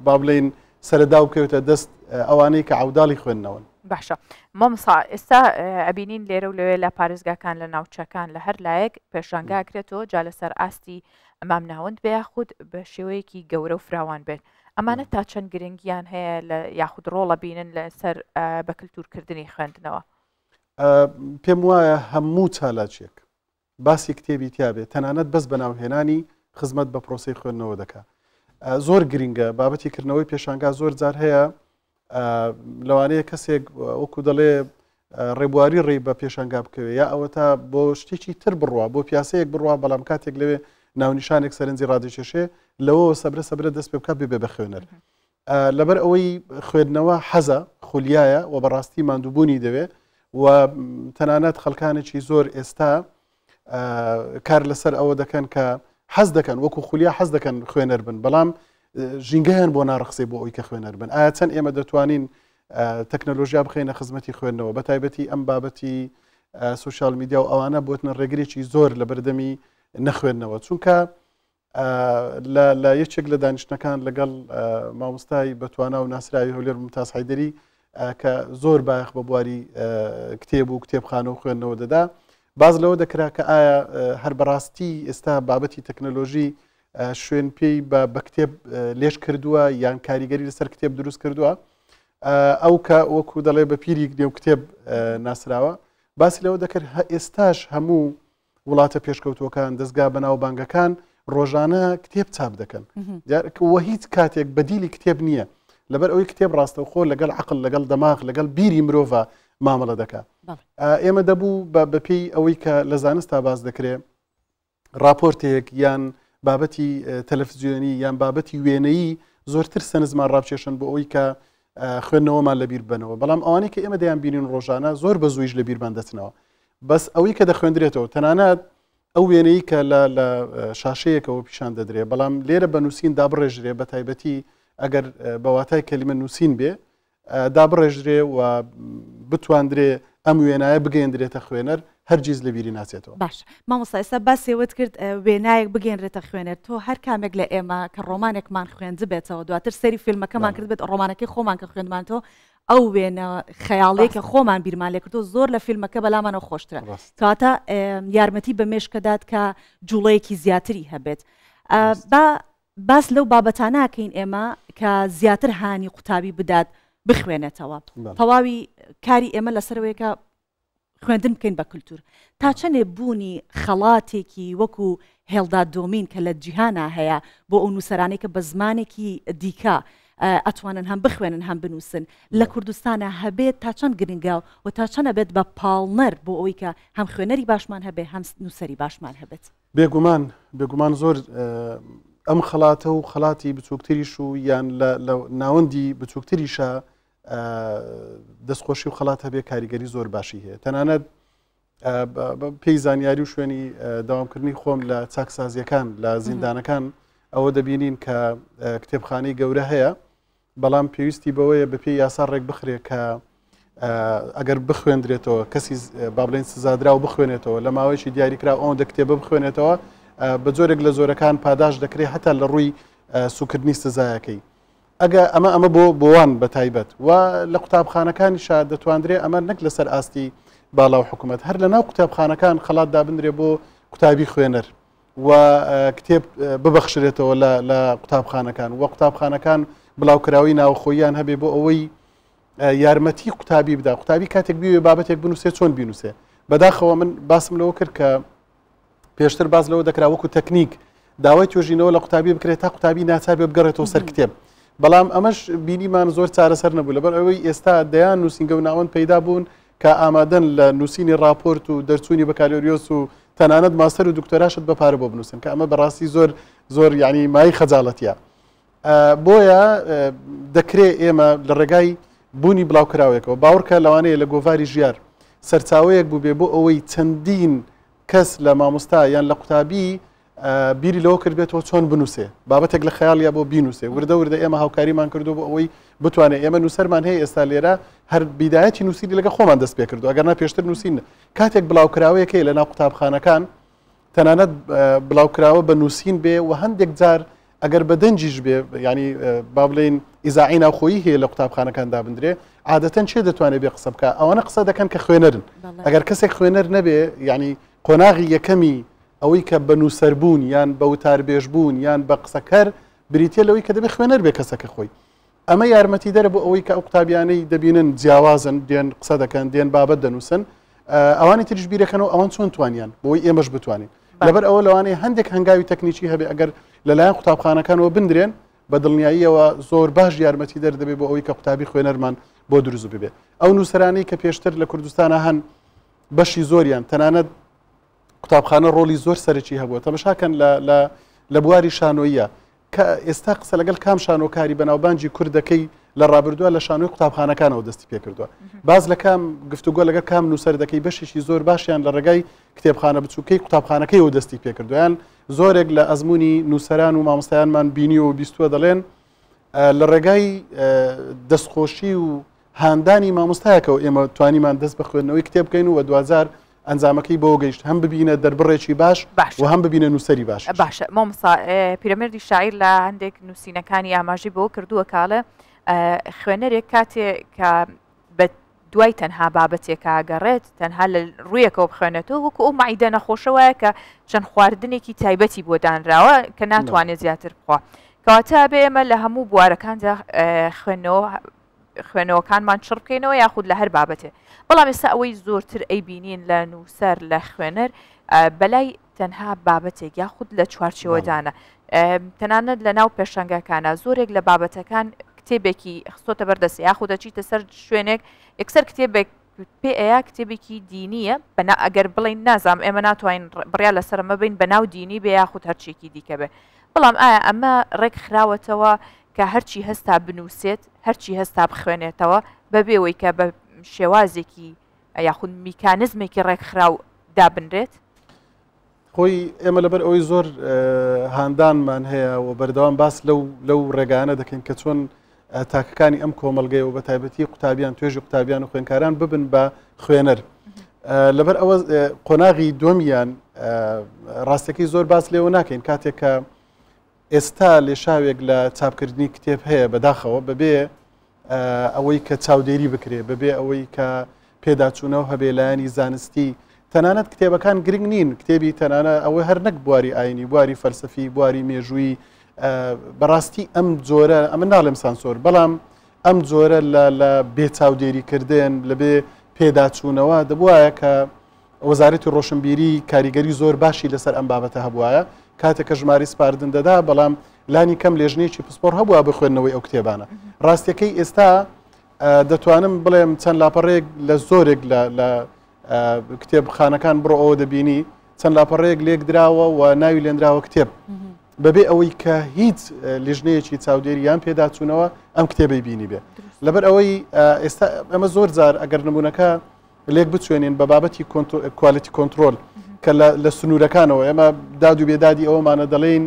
با بڵێن سەردا بکەوێتە دەست ئەوانەی کە عوداڵی خوێندنەوەن. باشە مامۆستا ئێستا ئەبینین لێرە و لەوێ لە پارێزگاکان لە ناوچەکان لە هەر لایەک پێشانگاکرێتەوە جا لەسەر ئاستی ئەمام ناوەند بە یاخود بە شێوەیەکی گەورە و فراوان بێت. ئەمانە تا چەند گرنگیان هەیە لە یاخود ڕۆڵە بینن لەسەر بە کللتورکردنی خوێندنەوە. پێم وایە هەموو چالاچێک باسی کتێبی تیاابێت تەنانەت بەس بەناوهێنانی خزمەت بە پرۆسی خوێندنەوە دەکات. زۆر گرنگە بابەتی کردنەوەی پێشانگا زۆر جار هەیە لەوانەیە کەسێک وەکو دەڵێ ڕێبواری ڕێی بە پێشانگا بکەوێ یا ئەوە تا بۆ شتێکی تر بڕوە بۆ پیاسەیەک بڕوە بەڵام کاتێک لەوێ ناونیشانێک سەرنجی ڕادێکێشێ لەوە سەبرە دەست پێ بکات بێ بە خوێنەر. لەبەر ئەوەی خوێندنەوە حەزە خولیایە و بەڕاستی ماندووبوونی دەوێت و تەنانەت خەڵکانێکی زۆر ئێستا کار لەسەر ئەوە دەکەن کە حەز دەکەن وەکو خولیا حەز دەکەن خوێنەر بن بەڵام ژینگەیان بۆ ناڕخسێ بۆ ئەوی کە خوێنەر بن. ئایا چەند ئێمە دەتوانین تەکنۆلۆژیا بخێنە خزمەتی خوێندنەوە بە تایبەتی ئەم بابەتی سوشال میدیا و ئەوانە بۆتنە ڕێگرێکی زۆر لە بەردەمی نەخوێندنەوە چونکە لە یەکێک لە دانیشتەکان لەگەڵ مامۆستای بەتوانە و ناسراوی هەولێر ممتاز حەیدەری کە زۆر باەخ بە بواری کتێب و کتێبخانە و خوێندنەوە دەدا باز لەوە دەکرا کە ئایا هەر بەڕاستی ئێستا بابەتی تەکنۆلۆژی شوێن پێی بە کتێب لێش کردووە یان کاریگەری لەسەر کتێب دروست کردووە ئەو کە وەکو دەڵێ بە پیری نێو کتێب ناسراوە باسی لەوە دەکرد ئێستاش هەموو وڵاتە پێشکەوتوەکان دەستگا بەناوبانگەکان ڕۆژانە کتێب چاپ دەکەن وە هیچ کاتێک بەدیلی کتێب نییە لەبەر ئەوەی کتێب ڕاستەوخۆ لەگەڵ عقل لەگەڵ دەماغ لەگەڵ بیری مرۆڤ مامەڵە دەکات. ئێمە دەبوو بەپێی ئەوەی کە لە زانستا باز دەکرێت راپۆرتێک یان بابەتی تەلەڤیزیۆنی یان بابەتی وێنەیی زۆرتر سەنزمان ڕابچێشن بۆ ئەوەی کە خوێندنەوەمان لەبیر بنەوە بەڵام ئەوانەی کە ئێمە دەیان بینین ڕۆژانە زۆر بە زوویش لەبیرمان دەچنەوە بەس ئەوەی کە دەخوێندرێتەوە تەنانەت ئەو وێنەی کە لە شاشەیەکەوە پیشان دەدرێ بەڵام لێرە بە نووسین دابڕێژرێ بە تایبەتی ئەگەر بەواتای کەلیمە نووسین بێ دابڕێژرێ و بتواندرێ ئەم وێنایە بگەێنرێتە خوێنەر هەرگیز لەبیری ناچێتەوە. باش مامۆستا ئێستا باسێوت کرد وێنایەک بگەێنرێتە خوێنەر تۆ هەر کامێک لە ئێمە کە ڕۆمانێکمان خوێند بێتەوە دواتر سەری فیلمەکەمان کرد بێت ڕۆمانەکەی خۆمان کە خوێندمانەوە ئەو وێنە خەیاڵەیە کە خۆمان بیرمان لێ کردو زۆر لە فیلمەکە بەلامانەوە خۆشترە کاتە یارمەتی بە مێشکەدات کە جوڵەیەکی زیاتری هەبێت باس لەو بابەتاناکەین ئێمە کە زیاتر هانی قوتابی بدات بخوێنێتەوە تەواوی کاری ئێمە لەسەرەوەیکە خوێندن بکەین بە کولتور تا چەندێ بوونی خەڵاتێکی وەکو هێڵدا دۆمین کە لە جیهانە هەیە بۆ ئەو نووسەرانەی کە بە زمانێکی دیکە ئەتوانن هەم بخوێنن هەم بنووسن لە کوردستانە هەبێت تا چەند گرنگە و تا چەندە بێت بە پاڵنەر بۆ ئەوەی کە هەم خوێنەری باشمان هەبێ هەم نووسری باشمان هەبێت بێگومان زۆر ئەم خەڵاتە و خەڵاتی بچووکتریش و یان لە ناوەندی بچووکتریشە دەستخۆشی و خەڵات هەبێ کاریگەری زۆر باشی هەیە تەنانەت پێی زانیاری و شوێنی داوامکردنی خۆم لە چاکسازیەکان لە زیندانەکان ئەوە دەبینین کە کتێبخانەی گەورە هەیە بەڵام پێویستی بەوەیە بە پێی یاسا ڕێک بخرێت کە ئەگەر بخوێندرێتەوە کەسی با بڵێن سزادرا و بخوێنێتەوە لە ماوەیەکی دیاریکرا ئەوەندە کتێبە بخوێنێتەوە بە جۆرێک لە زۆرەکان پاداش دەکرێت هەتا لە ڕووی سوکردنی سزایەکەی ئەگە ئەمە بۆوان بە تایبەت و لە قوتابخانەکانیشا دەتواندرێت ئەمە نەک لەسەر ئاستی باڵا و حکوومەت هەر لە ناو قوتابخانەکان خەڵات دابدرێ بۆ قوتابی خوێنەر و کتێب ببەخشرێتەوە لە قوتابخانەکان و قوتابخانەکان بڵاوکراوی ناوخۆیان هەبێ بۆ ئەوەی یارمەتی قوتابی بدا قوتابی کاتێک بوێ بابەتێک بنووسێ چۆن بینوسێ بەداخەوە من باسم لەوە کرد کە پێشتر باز لەوە دەکرا وەکو تەکنیک داوای توێژینەوە لە قوتابی بکرێت تا قوتابی ناچابێ بگەڕێتەوە سەر کتێب بەڵام ئەمەش بینیمان زۆر چارەسەر نەبوو لەبەر ئەوەی ئێستا دەیان نووسینگە و ناوەند پەیدا بوون کە ئامادەن لە نووسینی راپۆرت و دەرچوونی بەکالۆریۆس و تەنانەت ماستەر و دکتۆراشت بەپارە بۆ بنووسن کە ئەمە بەڕاستی زۆر یعنی مای خەجاڵەتیە بۆیە دەکرێت ئێمە لە ڕێگای بوونی بڵاوکراوێکەوە باوەڕکە لەوانەیە لە گۆڤاری ژیار سەرچاوەیەک بوو بێ بۆ ئەوەی چەندین کەس لە مامۆستا یان لە قوتابی بیری لەوە کردبێتەوە چۆن بنووسێ بابەتێک لە خەیاڵیا بۆ بینوسێ وردە ئێمە هاوکاریمان کردو بۆ ئەوەی بتوانێت ئێمە نووسەرمان هەیە ئێستا لێرە هەر بیدایەتی نووسیری لەگە خۆمان دەست پێ کردو ئەگەر نا پێشتر نووسین کاتێک بڵاوکراوەیەکەی لە ناو قوتابخانەکان تەنانەت بڵاوکراوە بە نووسین بێ و هەندێک جار ئەگەر بە دەنجیش بێ ینی با بڵێن ئیزاعی ناوخۆیی هەیە لە قوتابخانەکان دابدرێ عادەتەن چێ دەتوانێت بێ قسە بکە ئەوانە قسە دەکەن کە خوێنەرن ئەگەر کەسێک خوێنەر نەبێ ینی قۆناغی یەکەمی ئەوەی کە بە نووسەربوون یان بە وتاربێژبوون یان بە قسەکەر بریتە لەوەی کە دەبێت خوێنەر بێ کەسەکە خۆی ئەمە یارمەتی دەرە بۆ ئەوەی کە ئەو قوتابیانەی دەبینن جیاوازن دێن قسە دەکەن دێن بابەت دەنووسن ئەوانی تریش بیرەکەنەوە ئەوان چۆن توانیان بۆی ئێمەش بتوانین لەبەر ئەوە لەوانەیە هەندێک هەنگاوی تەکنیکی هەبێ ئەگەر لەلایەن قوتابخانەکانەوە بندرێن بە دڵنیاییەوە زۆر باش یارمەتی دەردەبێت بۆ ئەوەی کە قوتابی خوێنەرمان بۆ دروست ببێ ئەو نووسەرانەی کە پێشتر لە کوردستانە هەن بەشی زۆریان تەنانەت قوتابخانە ڕۆلی زۆر سەرکی هەبووە تەماشاکەن لە بواری شانۆیە کە ئێستا قسە لەگەڵ کام شانۆکاری بەناوبانجی کوردەکەی لە ڕابردووە لە شانۆی قوتابخانەکانەوە دەستی پێ کردووە باز لە کام گفتوگۆ لەگەر کام نووسەر دەکەی بەشێکی زۆر باشیان لە ڕێگای کتێبخانە بچووکەی قوتابخانەکەیەوە دەستی پێ کردویان زۆرێک لە ئەزمموی نووسەران و مامۆستایانمان بینی و بیستووە دەڵێن لە ڕێگای دەستخۆشی و هاندانی مامۆستایەکەەوە ئێمە توانیمان دەست بە خوێندنەوەی کتێب بکەین و دوازار ئەنجامەکەی بۆ گەیشت هەم ببینە دەربڕێکی باش و هەم ببینە نووسری باش باشە مامۆستا پیرەمێردی شاعیر لە هەندێک نووسینەکانی ئاماژی بۆ کردووە کاڵە خوێنەرێک کاتێک کە بە دوای تەنها بابەتێکە گەڕێت تەنها لە ڕوویەکەوە بخوێنێتەوە وەکو ئەو مەعیدە نەخۆشەوەیە کە چەند خواردنێکی تایبەتی بۆ دانراوە کە ناتوانێت زیاتر بخوا کەواتە بێ ئێمە لە هەموو بوارەکاندا خوێنەوەکانمان چڕ بکەینەوە یاخود لە هەر بابەتێ بەڵام ئێستا ئەوەی زۆرتر ئەیبینین لە نووسەر لە خوێنەر بەلای تەنها بابەتێک یاخود لە چوارچێوەدانە تەنانەت لە ناو پێشەنگەکانە زۆرێک لە بابەتەکان کتێبێکی خستۆتە بەردەست یاخود دەچیتە سەر شوێنێک یەکسەر کتێبێک پێ ئەیە کتێبێکی دینیە ئەگەر بڵین نازام ئێمە ناتوانین بڕیا لەسەرمە بین بە ناو دینی بێ یاخود هەرچێکی دیکە بێ بەڵام ئایا ئەمە ڕێک خراوەتەوە کە هەرچی هەستا بنووسێت هەرچی هەستا بخوێنێتەوە بەبێەوەی کە بە شێوازێکی یاخود میکانزمێکی ڕێکخراو دابنرێت. خۆی ئێمە لەبەر ئەوەی زۆر هاندانمان هەیە و بەردەوام باس لەو ڕێگانە دەکەین کە چۆن تاکەکانی ئەم کۆمەلگەی و بە تایبەتی قوتابیان توێژی قوتابیان و خوێنکاران ببن بە خوێنەر. لەبەر ئەوە قۆناغی دووەمیان ڕاستەکەی زۆر باس لێەوە ناکەین کاتێک کە ئێستا لێشاوێک لە چاپکردنی کتێب هەیە بەداخەوە بەبێ ئەوەی کە چاودێری بکرێ بەبێ ئەوەی کە پێداچوونەوە هەبێ لایەنی زانستی تەنانەت کتێبەکان گرنگ نین کتێبی تەنانە ئەوەی هەر نەک بواری ئاینی بواری فەلسەفی بواری مێژووی بەڕاستی ئەم جۆرە ئەمە ناڵێم سانسۆر بەڵام ئەم جۆرە لە بێچاودێریکردن لەبێ پێداچوونەوە دەبواە کە وەزارەتی ڕۆشنبیری کاریگەری زۆر باشی لەسەر ئەم بابەتە هەبوایە کاتێک کە ژماری سپاردن دەدا بەڵام لانی کەم لێژنێکی پسپۆر هەبووە بخوێنەوەی ئەو کتێبانە. ڕاستیەکەی ئێستا دەتوانم بڵێم چەند لاپەڕێک لە زۆرێک لە کتێبخانەکان بڕۆ ئەوە دەبینی چەند لاپەڕەیەک لێک دراوە و ناوی لێنراوە کتێب بەبێ ئەوەی کە هیچ لیژنەیەکی چاودێریان پێداچوونەوە ئەم کتێبەی بینی بێ. لەبەر ئەوەی ئێستا ئەمە زۆر جار ئەگەر نمونونەکە لێک بچوێنین بە بابەتی کوالیتی کۆنتترۆل کە لە سنوورەکانەوە ئێمە داد و بێدادی ئەومانە دەڵێن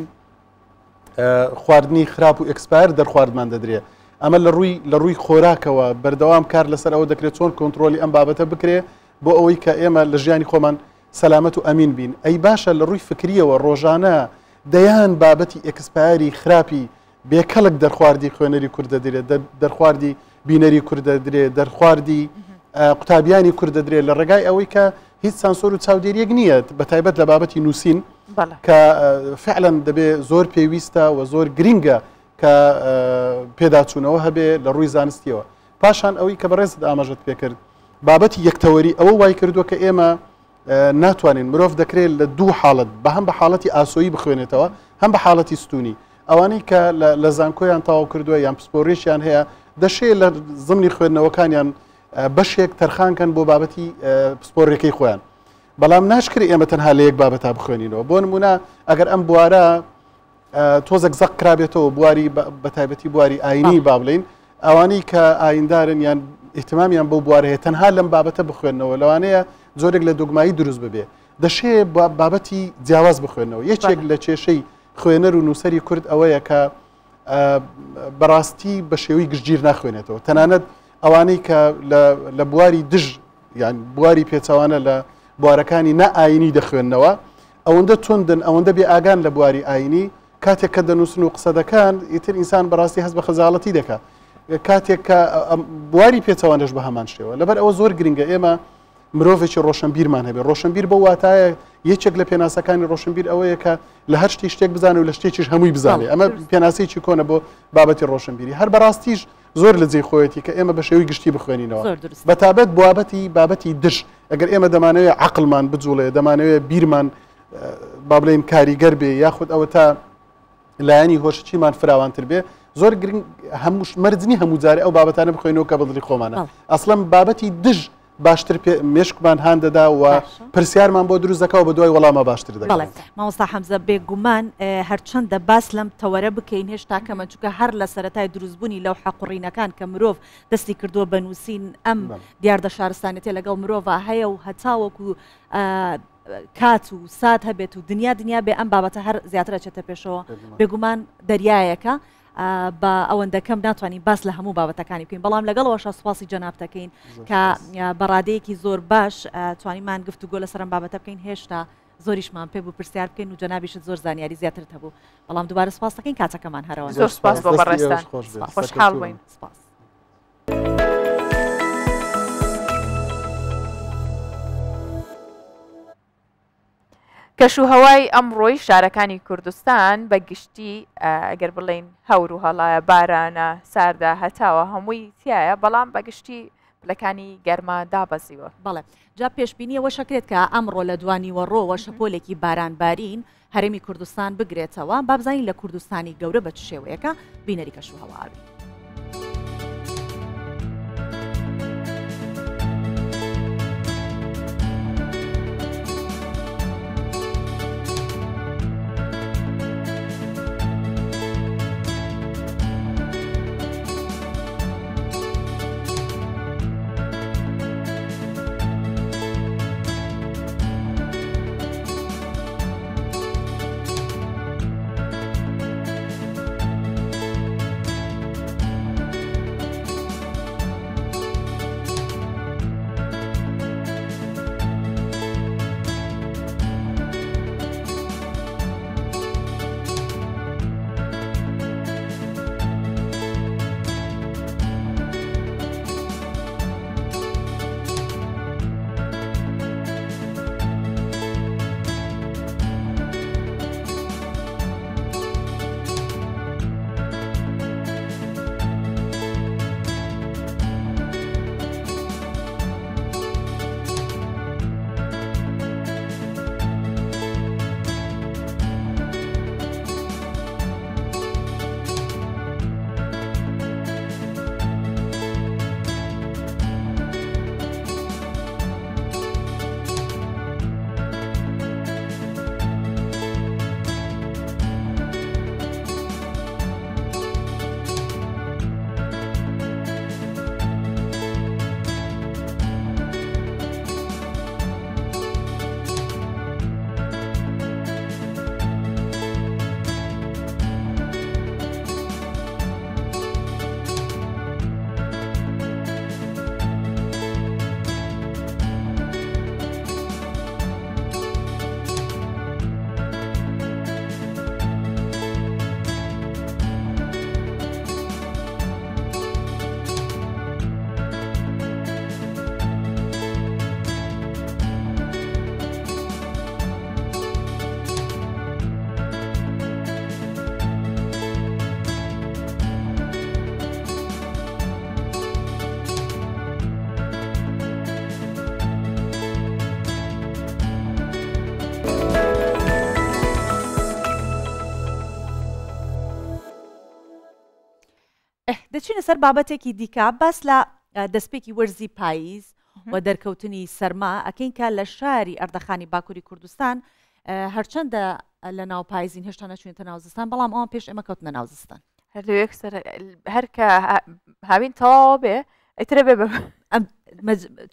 خواردنی خراپ و ئەکسپایر دەرخواردمان دەدرێت. ئەمە لە ڕووی خۆراکەوە بەردەوام کار لەسەر ئەوە دەکرێت چۆن کۆنتترۆلی ئەم بابەتە بکرێ بۆ ئەوەی کە ئێمە لە ژیانی خۆمان سەلامەت و ئەمین بین. ئەی باشە لە ڕووی فکریەوە ڕۆژانە دەیان بابەتی ئەکسپایری خراپی بێکەڵک دەرخواردی خوێنەری کوردە درێت دەرخواردی بینەری کوردە درێت دەرخواردی قوتابیانی کوردە درێت لە ڕێگای ئەوەی کە هیچ سانسۆر و چاودێریەک نییە بە تایبەت لە بابەتی نووسین کە فعلا دەبێ زۆر پێویستە و زۆر گرینگە کە پێداچوونەوە هەبێ لە ڕووی زانستیەوە. پاشان ئەوەی کە بەڕێزت ئاماژەت پێکرد بابەتی یەکتەوەری ئەوە وای کردووە کە ئێمە ناتوانین مرۆڤ دەکرێت لە دوو حاڵت بە هەم بە حاڵەتی ئاسۆیی بخوێنێتەوە هەم بە حاڵەتی ستونی. ئەوانەی کە لە زانکۆیان تاوا کردووە یان پسپۆڕیشیان هەیە دەشێت لە زمانی خوێندنەوەکانیان بەشێک تەرخانکەن بۆ بابەتی پسپۆڕێکەی خۆیان بەڵام ناشکری ئێمە تەنها لە یەک بابەتا بخوێنینەوە. بۆ نمونە ئەگەر ئەم بوارە تۆزێک زەق کرابێتەوە بواری بە تایبەتی بواری ئاینی با بڵین ئەوانەی کە ئایندارن یان احتمامیان بۆ بوارە هەیە تەنها لەم بابەتە بخوێنەوە لەوانەیە زۆرێک لە دوگمایی دروست ببێ دەشێت بابەتی جیاواز بخوێنەوە. یەکێک لە کێشەی خوێنەر و نووسەری کورد ئەوەیە کە بەڕاستی بە شێوەی گشتگیر ناخوێنێتەوە تەنانەت ئەوانەی کە لە بواری دژ یان بواری پێچەوانە لە بوارەکانی نەئاینی دەخوێندنەوە ئەوەندە توندن ئەوەندە بێ ئاگان لە بواری ئاینی کاتێک کە دەنووسن و قسە دەکەن ئیتر ئینسان بەڕاستی هەست بە خەزاڵەتی دەکات کاتێک کە بواری پێچەوانش بە هەمان شێوە. لەبەر ئەوە زۆر گرنگە ئێمە مرۆڤێکی ڕۆشنبیرمان هەبێت. ڕۆشنبیر بە واتایە یەکێک لە پێناسەکانی ڕۆشنبیر ئەوەیە کە لە هەر شتێک بزانێت و لە شتێکیش هەمووی بزانێت. ئەمە پێناسەیەکی کۆنە بۆ بابەتی ڕۆشنبیری. هەر بەڕاستیش زۆر لە جێی خۆیەتی کە ئێمە بە شێوەی گشتی بخوێنینەوە بەتابەت بابەتی دش ئەگەر ئێمە دەمانەوێت عەقڵمان بجوڵێ دەمانەوێت بیرمان با بڵێن کاریگەر بێ یاخود ئەوە تا لایەنی هۆشچیمان فراوانتر بێ زۆر گرنگ هەموو مەرجنی هەموو جارێ ئەو بابەتانە بخوێنەوە کە بەدڵی خۆمانە. ئەسڵەن بابەتی دژ باشتر مێشکمان هاان دەدا و پرسیارمان بۆ دروست دەکەوە بە دوای وەڵامە باشتر دەکەڵێت. مامۆستا حەمزە بێگومان هەرچەندە باس لەم تەوەرە بکەین هێشتا کەمە چونکە هەر لە سەرەتای دروستبوونی لەو حەقوڕینەکان کە مرۆڤ دەستی کردووە بە نووسین ئەم دیاردە شارستانێتی لەگەڵ مرۆڤ هەیە و هەتاوەکو کات و سات هەبێت و دنیا بێ ئەم بابەتە هەر زیاترە چێتە پێشەوە بێگومان دەریایەکە بە ئەوەندەکەم ناتوانین باس لە هەموو بابەتەکانی بکەین بەڵام لەگەڵەوەش سوپاسی جەناب دەکەین کە بەڕادەیەکی زۆر باش توانیمان گفتوگۆ لەسەرم بابەتە بکەین هێشتا زۆریشمان پێ بوو پرسیار بکەین و جەنابیشت زۆر زانیاری زیاترت هەبوو بەڵام دووبارە سوپاس دەکەین کاتەکەمان هەرەوە. زۆر سوپاس بۆ بەڕێستان خۆشحاڵ بووین. سوپاس. کەشوهەوای ئەمڕۆی شارەکانی کوردستان بە گشتی ئەگەر بڵین هەور و هەڵایە بارانە ساردا هەتاوە هەمووی تایە بەڵام بەگشتی پلەکانی گەرما دابەزیوە. بەڵێ جا پێشبینیەوە شەکرێت کە ئەمڕۆ لە دوانیوەڕۆوە شەپۆلێکی بارانبارین هەرێمی کوردستان بگرێتەوە بابزانین لە کوردستانی گەورە بە چ شێوەیەکە بینەری کەشوهەواوی. دەچینە سەر بابەتێکی دیکە باس لە دەستپێکی وەرزی پاییز و دەرکەوتنی سەرما ئەکەین کە لە شاری ئەردەخانی باکووری کوردستان هەرچەندە لە ناو پاییزین هێشتا نەچوێنتە ناوزستان بەڵام ئەوان پێش ئێمە کەوتنە ناوزستان هەرکە هاوین تەواو بێ ئەیترە بێ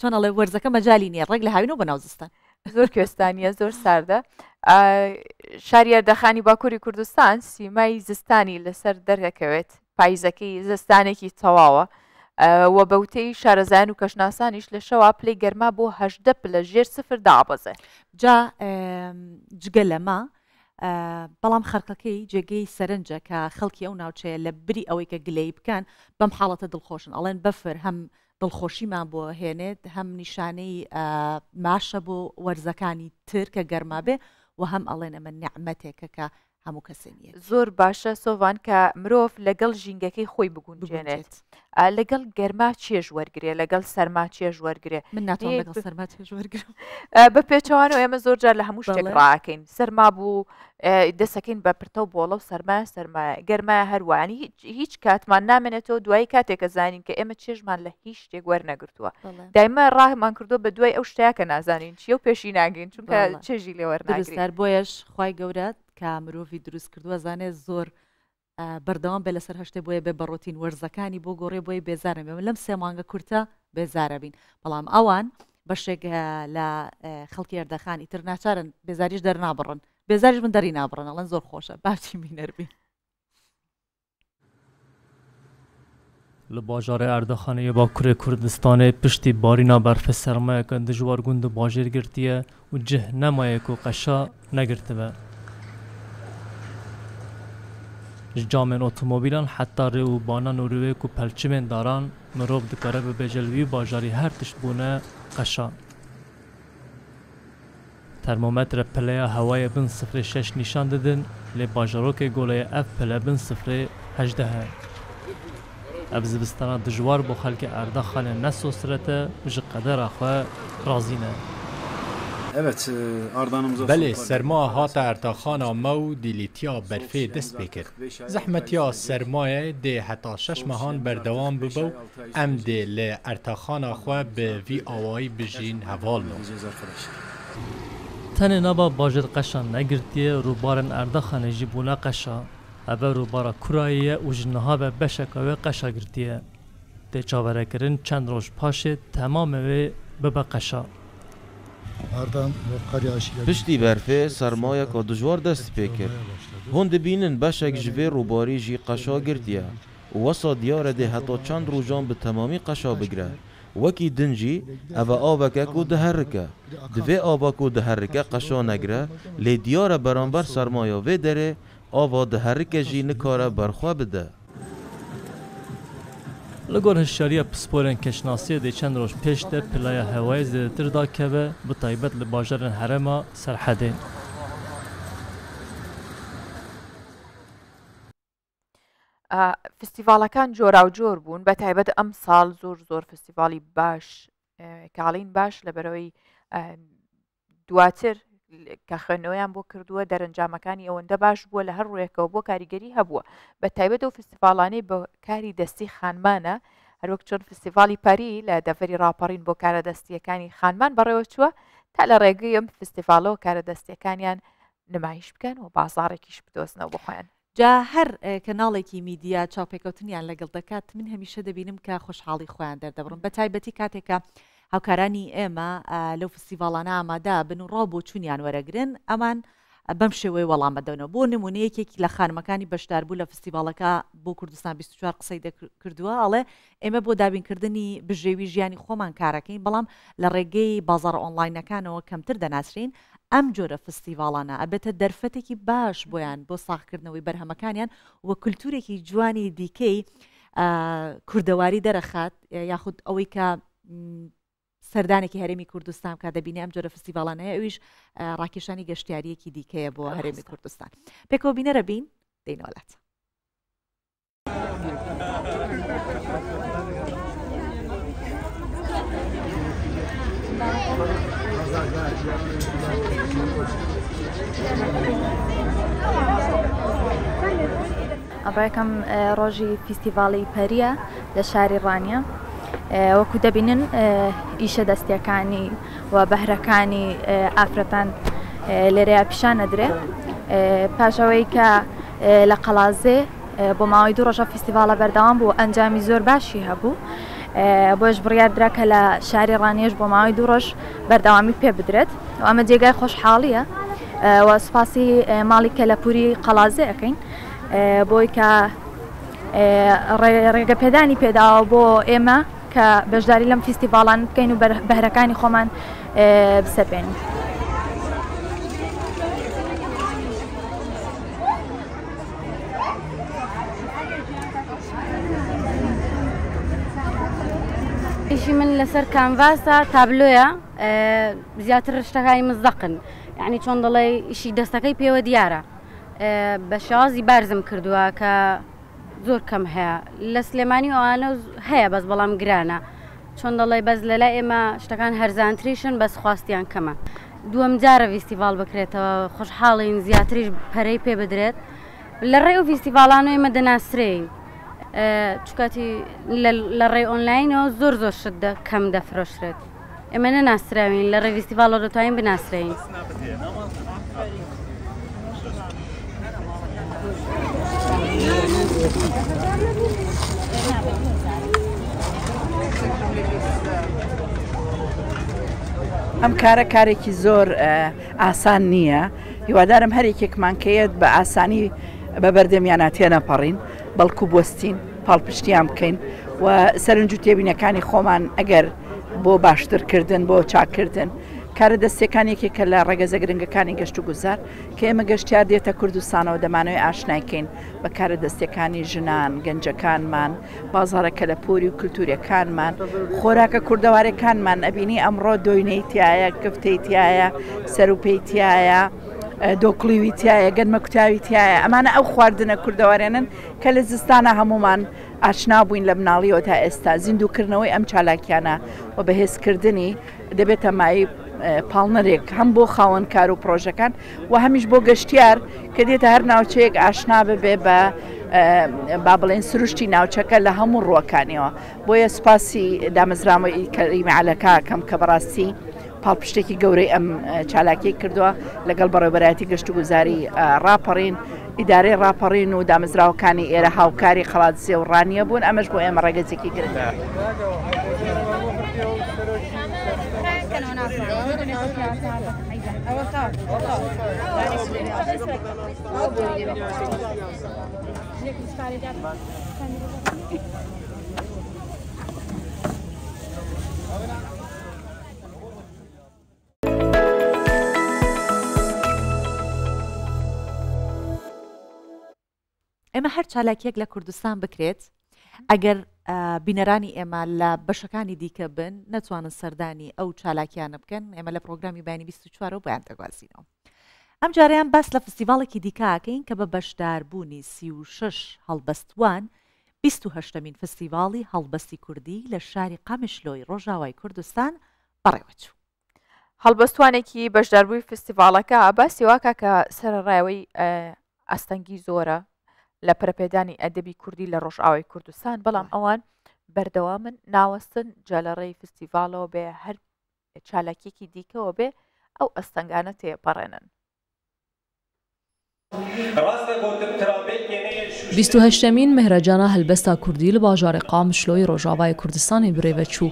چۆن ئەڵێ وەرزەکە مەجای نییە ڕێک لە هاوینەوە بە ناوزستان زۆر کوێستانیە زۆر ساردە شاری ئەردەخانی باکووری کوردستان سیمای زستانی لەسەر دەرەکەوێت پاییزەکەی زستانێکی تەواوە و بەوتەی شارەزایان و کەشناسانیش لە شەوا پلەی گەرما بۆ 18 لە ژێر سفر دابەزێ جا جگە لەمە بەڵام خەرقەکەی جێگەی سەرنجە کە خەڵکی ئەو ناوچەیە لە بری ئەوەی کە گلەی بکەن بەم حاڵەتە دڵخۆشن ئەڵێن بەفر هەم دڵخۆشیمان بۆ هێنێت هەم نیشانەی ماشە بۆ وەرزەکانی تر کە گەرما بێ و هەم ئەڵێن ئەمە نعمەتێکە کە هەموو کەسێنیە زۆر باشە سۆڤان کە مرۆڤ لەگەڵ ژینگەکەی خۆی بگونجێنێت لەگەڵ گەرما چێژ وەرگێ لەگەڵ سەرما چێژ وەرگێ من ناتوانم لەگەڵ سەرما چێژ وەرگرم بە پێچوانەوە ئێمە زۆر جار لە هەموو شتێک ڕاکەین سەرما بوو دەسەکەین بە پرتە و بۆڵە و سەرمایە گەرمایە هەروانی هیچ کاتمان نامێنێتەوە دوای کاتێکە زانین کە ئێمە چێژمان لە هیچ شتێک وەرنەگرتووە دایمە ڕاهمان کردو بە دوای ئەو شتەیە کە نازانین چیە و پێشی ناگەین چونکە چێژی لێ وەرناگرێت بۆیەش خوای گەورەت کە مرۆڤی دروست کردووە زانێت زۆر بەردەوام بێ لەسەر هەشتێ بۆیە بێ بەڕۆتین وەرزەکانی بۆ گۆڕێ بۆی بێزارم لەم 3 مانگە کورتە بێزارە بین بەڵام ئەوان بەشێک لە خەڵکی ئەردەخانی تر ناچارن بێزاریش دەرنابڕن بێزاریش من دەری نابڕن ئەڵەن زۆر خۆشە باچی مینەربین لە باژارê Erdoxanê Bakurê Kurdistanê piştî barîna berfê sermayeke dijwar gund û bajêr girtiye û cih nemaye ku qeşa negirtibe. Ji camên otomobîlan heta rê û banan û rûyê ku pelçimên daran mirov dikare bibêje li vî bajarî her tişt bûne qeşa. Termometre pileya hewayê bin 0.6 nîşan didin lê bajarokê goleyê ev pile bin 0.18. Ev zivistana dijwar bo xelkê Erdoxanê nesosirete ji qedera xwe razî ne. Evet, ardanımıza Belê serma hata Erdoxana me û dîlîtiya berfê dest pê kir. Zehmetiya sermayê dê heta 6 mehan berdewam bibe û em dê li Erdoxana xwe bi vî awayî bijîn hevalno. Tenê nava bajêr qeşan negirtiye rûbarên Erdoxanê jî bûne qeşa. Ev rûbara Kurayê ye û ji niha ve beşeka wê qeşa girtiye. Tê çaverekirin çend roj paşê temamê wê bibe qeşa. Piştî berfê sermayeka dijwar dest pê kir. Hûn dibînin beşek ji vê rûbarî jî qeşa girtiye û wesa diyar e dê heta çend rojan bi temamî qeşa bigire. Wekî din jî ev e aveke ku diherike. Di vê ava ku diherike qeşa negire lê diyar e beramber sermaya vê derê ava diherike jî nikare berxwe bide. Li gor hişyariya pisporên keşnasiyê dê çend roj pêş de pilaya hewayê zêdetir dakeve bi taybet li bajarên herêma Serhedê. فستیڤالەکان جۆرا و جۆر بوون بە تایبەت ئەم ساڵ زۆر فستیڤالی باش کاڵین باش لەبەرەوەی دواتر کە خوێندنەوەیان بۆ کردووە دەرەنجامەکانی ئەوەندە باش بووە لە هەر ڕوویەکەوە بۆ کاریگەری هەبووە بە تایبەت و فستیڤالانەی بە کاری دەستی خانمانە هەروەک چۆن فستیڤالی پەری لە دەڤەری ڕاپەڕین بۆ کارە دەستیەکانی خانمان بەڕێوە چووە تا لە ڕێگەی ئەم فستیڤالەوە کارە دەستیەکانیان نمایش بکەن و بازاڕێکیش بدۆزنەوە بۆ خۆیان جا هەر کەناڵێکی میدیا چاوپێکەوتنیان لەگەڵ دەکات من هەمیشە دەبینم کە خۆشحاڵی خۆیان دەردەبڕن بە تایبەتی کاتێکە هاوکارانی ئێمە لەو فستیڤاڵانە ئامادا بن و ڕاو بۆ چوونیان وەرەگرن ئەمان بەم شێوەیە وەڵام بدەنەوە بۆ نمونەیەکێکی لە خانمەکانی بەشداربوو لە فستیڤاڵەکە بۆ کوردستان 24 قسەی دەکردووە ئەڵێ ئێمە بۆ دابینکردنی بژێوی ژیانی خۆمان کارەکەین بەڵام لە ڕێگەی بازاڕ ئۆنلاینەکانەوە کەمتر دەناسرین ئەم جۆرە فستیڤاڵانە ئەبێتە دەرفەتێکی باش بۆیان بۆ ساغکردنەوەی بەرهەمەکانیان وە کولتورێکی جوانی دیکەی کوردەواری دەرەخات یاخود ئەوەی کە سەردانێکی هەرێمی کوردستان کا دەبینێ ئەم جۆرە فستیڤاڵانەیە ئەویش ڕاکێشانی گەشتیاریەکی دیکەیە بۆ هەرێمی کوردستان پێکەوە بینەرە بین دەینەوەلات. ئەم ڕێکم ڕۆژی فیستیڤاڵی پەریە لە شاری ڕانیە وەکو دەبینن ئیشە دەستیەکانی و بەهرەکانی ئافرەتان لێرەیە پیشان ئەدرێ پاشەوەی کە لە قەڵازێ بۆ ماوەی 2 ڕۆژە فیستیڤاڵە بەردەوام بوو ئەنجامی زۆر باشی هەبوو بۆش بڕیاردرا کە لە شاری ڕانیەش بۆ ماوەی 2 ڕۆژ بەردەوامی پێ بدرێت و ئەمە جێگای خۆشحاڵیە و سوپاسی ماڵی کەلەپوری قەڵازێ ئەەکەین بۆی کە ڕێگەپێدانی پێداوە بۆ ئێمە کە بەشداری لەم فیستیڤاڵان بکەین و بەهرەکانی خۆمان بسەپێنین. ئیشی من لەسەر کانڤاسە تابلۆیە زیاتر شتەکانی مزدەقن یعنی چۆن دەڵێ ئیشی دەستەکەی پێوە دیارە بە شازی بارزم کردووە کە زۆر کەم هەیە لە سلێمانی ئەوانە هەیە بەس بەڵام گرانە چۆن دەڵێ بەس لەلای ئێمە شتەکان هەرزانتریشن بەس خواستیان کەمە دووەم جارە فیستیڤاڵ بکرێتەوە خۆشحاڵین زیاتریش پەرەی پێ بدرێت لە ڕێ و فیستیڤاڵان ئێمە دەناسرین چکاتی لە ڕێ ئۆنلاینەوە زۆر زۆر شت کەم دەفرۆشرێت ئێمە نەناسراوین لە ڕێ فیستیڤاڵەوە دەتوانین بناسرین. ئەم کارە کارێکی زۆر ئاسان نییە هیوادارم هەرێکێکمان کەیت بە ئاسانی بە بەردەمیانە تێنەپەڕین بەڵکو بۆستین پاڵپشتیان بکەین و سەرنج و تێبینەکانی خۆمان ئەگەر بۆ باشترکردن بۆ چاکردن کارە دەستێکانێکی کە لە ڕێگەزە گرنگەکانی گەشت و گوزار کە ئێمە گەشتیار دێتە کوردستانەوە دەمانەوەی ئاشنایکەین بە کارە دەستێکانی ژنان گەنجەکانمان بازارە کەلەپوری و کولتوریەکانمان خۆراکە کوردەوارەکانمان ئەبینی ئەمڕۆ دۆینەی تایە گفتەی تایە سەروپەی تایە دۆکڵیوی تایە گەنمە کوتاوی تایە ئەمانە ئەو خواردنە کوردەوارێنن کە لە زستانە هەمومان ئاشنا بووین لە مناڵیەوە تا ئێستا زیندووکردنەوەی ئەم چالاکیانە و بەهێزکردنی دەبێتە مای پاڵنەرێک هەم بۆ خاوەن کار و پرۆژەکان و هەمیش بۆ گەشتیار کە دێتە هەر ناوچەیەک ئاشنا ببێ بە با بڵێن سروشتی ناوچەکە لە هەموو ڕووەکانیەوە بۆیە سوپاسی دامەزراوەی کەریمەعەلەکە کەم کە بەڕاستی پاڵپشتێکی گەورەی ئەم چالاکی کردووە لەگەڵ بەڕێوەبەرایەتی گەشت و گوزاری ڕاپەڕین ئیدارەی ڕاپەڕین و دامەزراوەکانی ئێرە هاوکاری قەڵاتزێ و ڕانیە بوون ئەمەش بۆ ئێمە ڕێگەزێکی گرنگە. ئێمە هەر چالاکیەک لە کوردستان بکرێت ئەگەر بینەرانی ئێمە لە بەشەکانی دیکە بن نەتوانن سەردانی ئەو چالاکیانە بکەن ئێمە لە پرۆگرامی بەیانی 24 بۆیان دەگوازینەوە. ئەم جاریان باس لە فستیڤاڵێکی دیکاکەین کە بە بەشداربوونی 36 هەڵبەستوان 28مین فستیڤاڵی هەڵبەستی کوردی لە شاری قامشلۆی ڕۆژاوای کوردستان بەڕێوەچوو. هەڵبەستوانێکی بەشداربووی فستیڤاڵەکە باسی واکە کە سەرڕایەوەی ئەستەنگی زۆرە لە پەرەپێدانی ئەدەبی کوردی لە ڕۆژئاوای کوردستان بەڵام ئەوان بەردەوامن ناوەستن جالەڕێی فستیڤاڵەوە بێ هەر چالاکێکی دیکەوە بێ ئەو ئەستەنگانە تێپەڕێنن. 28مین مهرەجانە هەلبەستا کوردی لە باژارێ قامشلۆی ڕۆژاوای کوردستانی برێڤەچوو.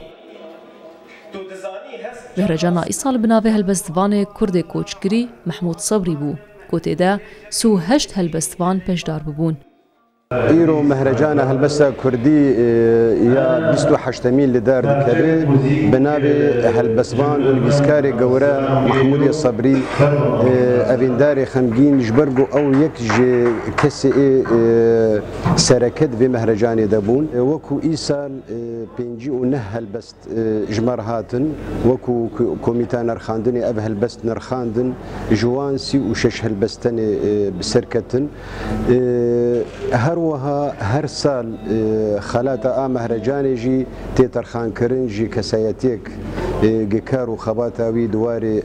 مهرەجانە ئیساڵ بناوێ هەلبەستوانێ کوردێ کۆچگری محمود سەبری بوو کۆتێدا 38 هەلبەستوان پێشدار ببوون. ئیرۆ مەهرەجانە هەلبەستە کوردی یا 28مین لەدار دەکەوێ بناوێ هەلبەستوان و نویسکارێ گەورە محمودی سەبری ئەڤیندارێ خەمگین ژبەرگ و ئەو یەک کەسێ سەرەکەت بێ مەهرەجانێ دەبوون وەکو ئیسال 59 هەلبەست ژمەر هاتن وەکو کۆمیتا نەرخاندنی ئەڤ هەلبەست نەرخاندن ژوان 36 هەلبەستەنێ بسەرکەتن هەروەها هەر ساڵ خەلاتە ئا مەهرەجانێژی تێتەرخانکردن ژی کەسایەتێک گکار و خەباتاوی دوارێ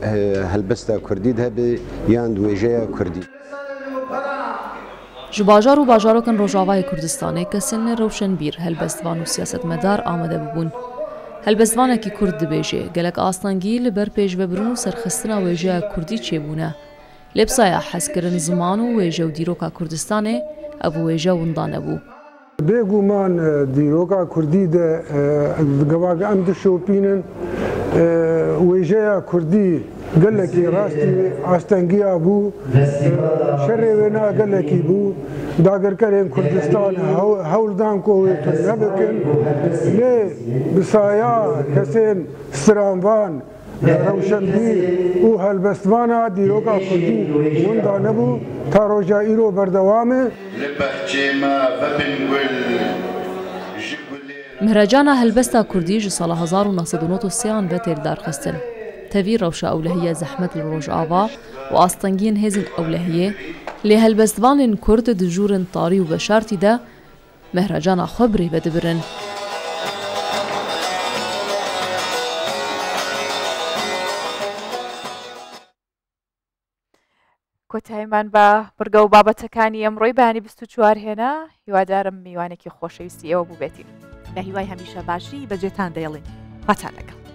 هەلبەستە کوردی هەبێ یان دوێژەیە کوردی. ji bajar û bajarokên Rojavayê Kurdistanê kesên rewşenbîr helbestvan û siyasetmedar amade bibûn. Helbestvanekî Kurd dibêje gelek astangî li ber pêşvebirin û serxistina wêjeya Kurdî çêbûne. Lêpsaya hezkirin ziman û wêje û dîroka Kurdistanê ev wêje winda nebû. Bêguman dîroka Kurdî de gevak em dişopînin wêjeya Kurdî gelekî rastî astengiya bû, şerê wê na gelekî bû, dagirkerên Kurdistan hewl dan ku wê tur nebikin, lê bi saya kesên stranvan rewşenbîr û helbestvana dîroka Kurdî winda nebû ta roja îro berdewam e. Mihracana helbesta Kurdî ji sala 1993 ve têrdarxistin. Tevî rewşa ewlehiya zehmet li Rojava û astengiyên hêzên ewlehiyê lê helbestvanên Kurd di jûrên tarî û veşartî de mihracana xwe birê vedibirin. کۆتاییمان بە بڕگە و بابەتەکانی ئەمڕۆی بەیانی 24 هێنا هیوادارم میوانێکی خۆشەویستی ئێوە بوو بێتین. لە هیوای هەمیشە باشی بەجێتان دەیڵین. خواتان لەگەڵ.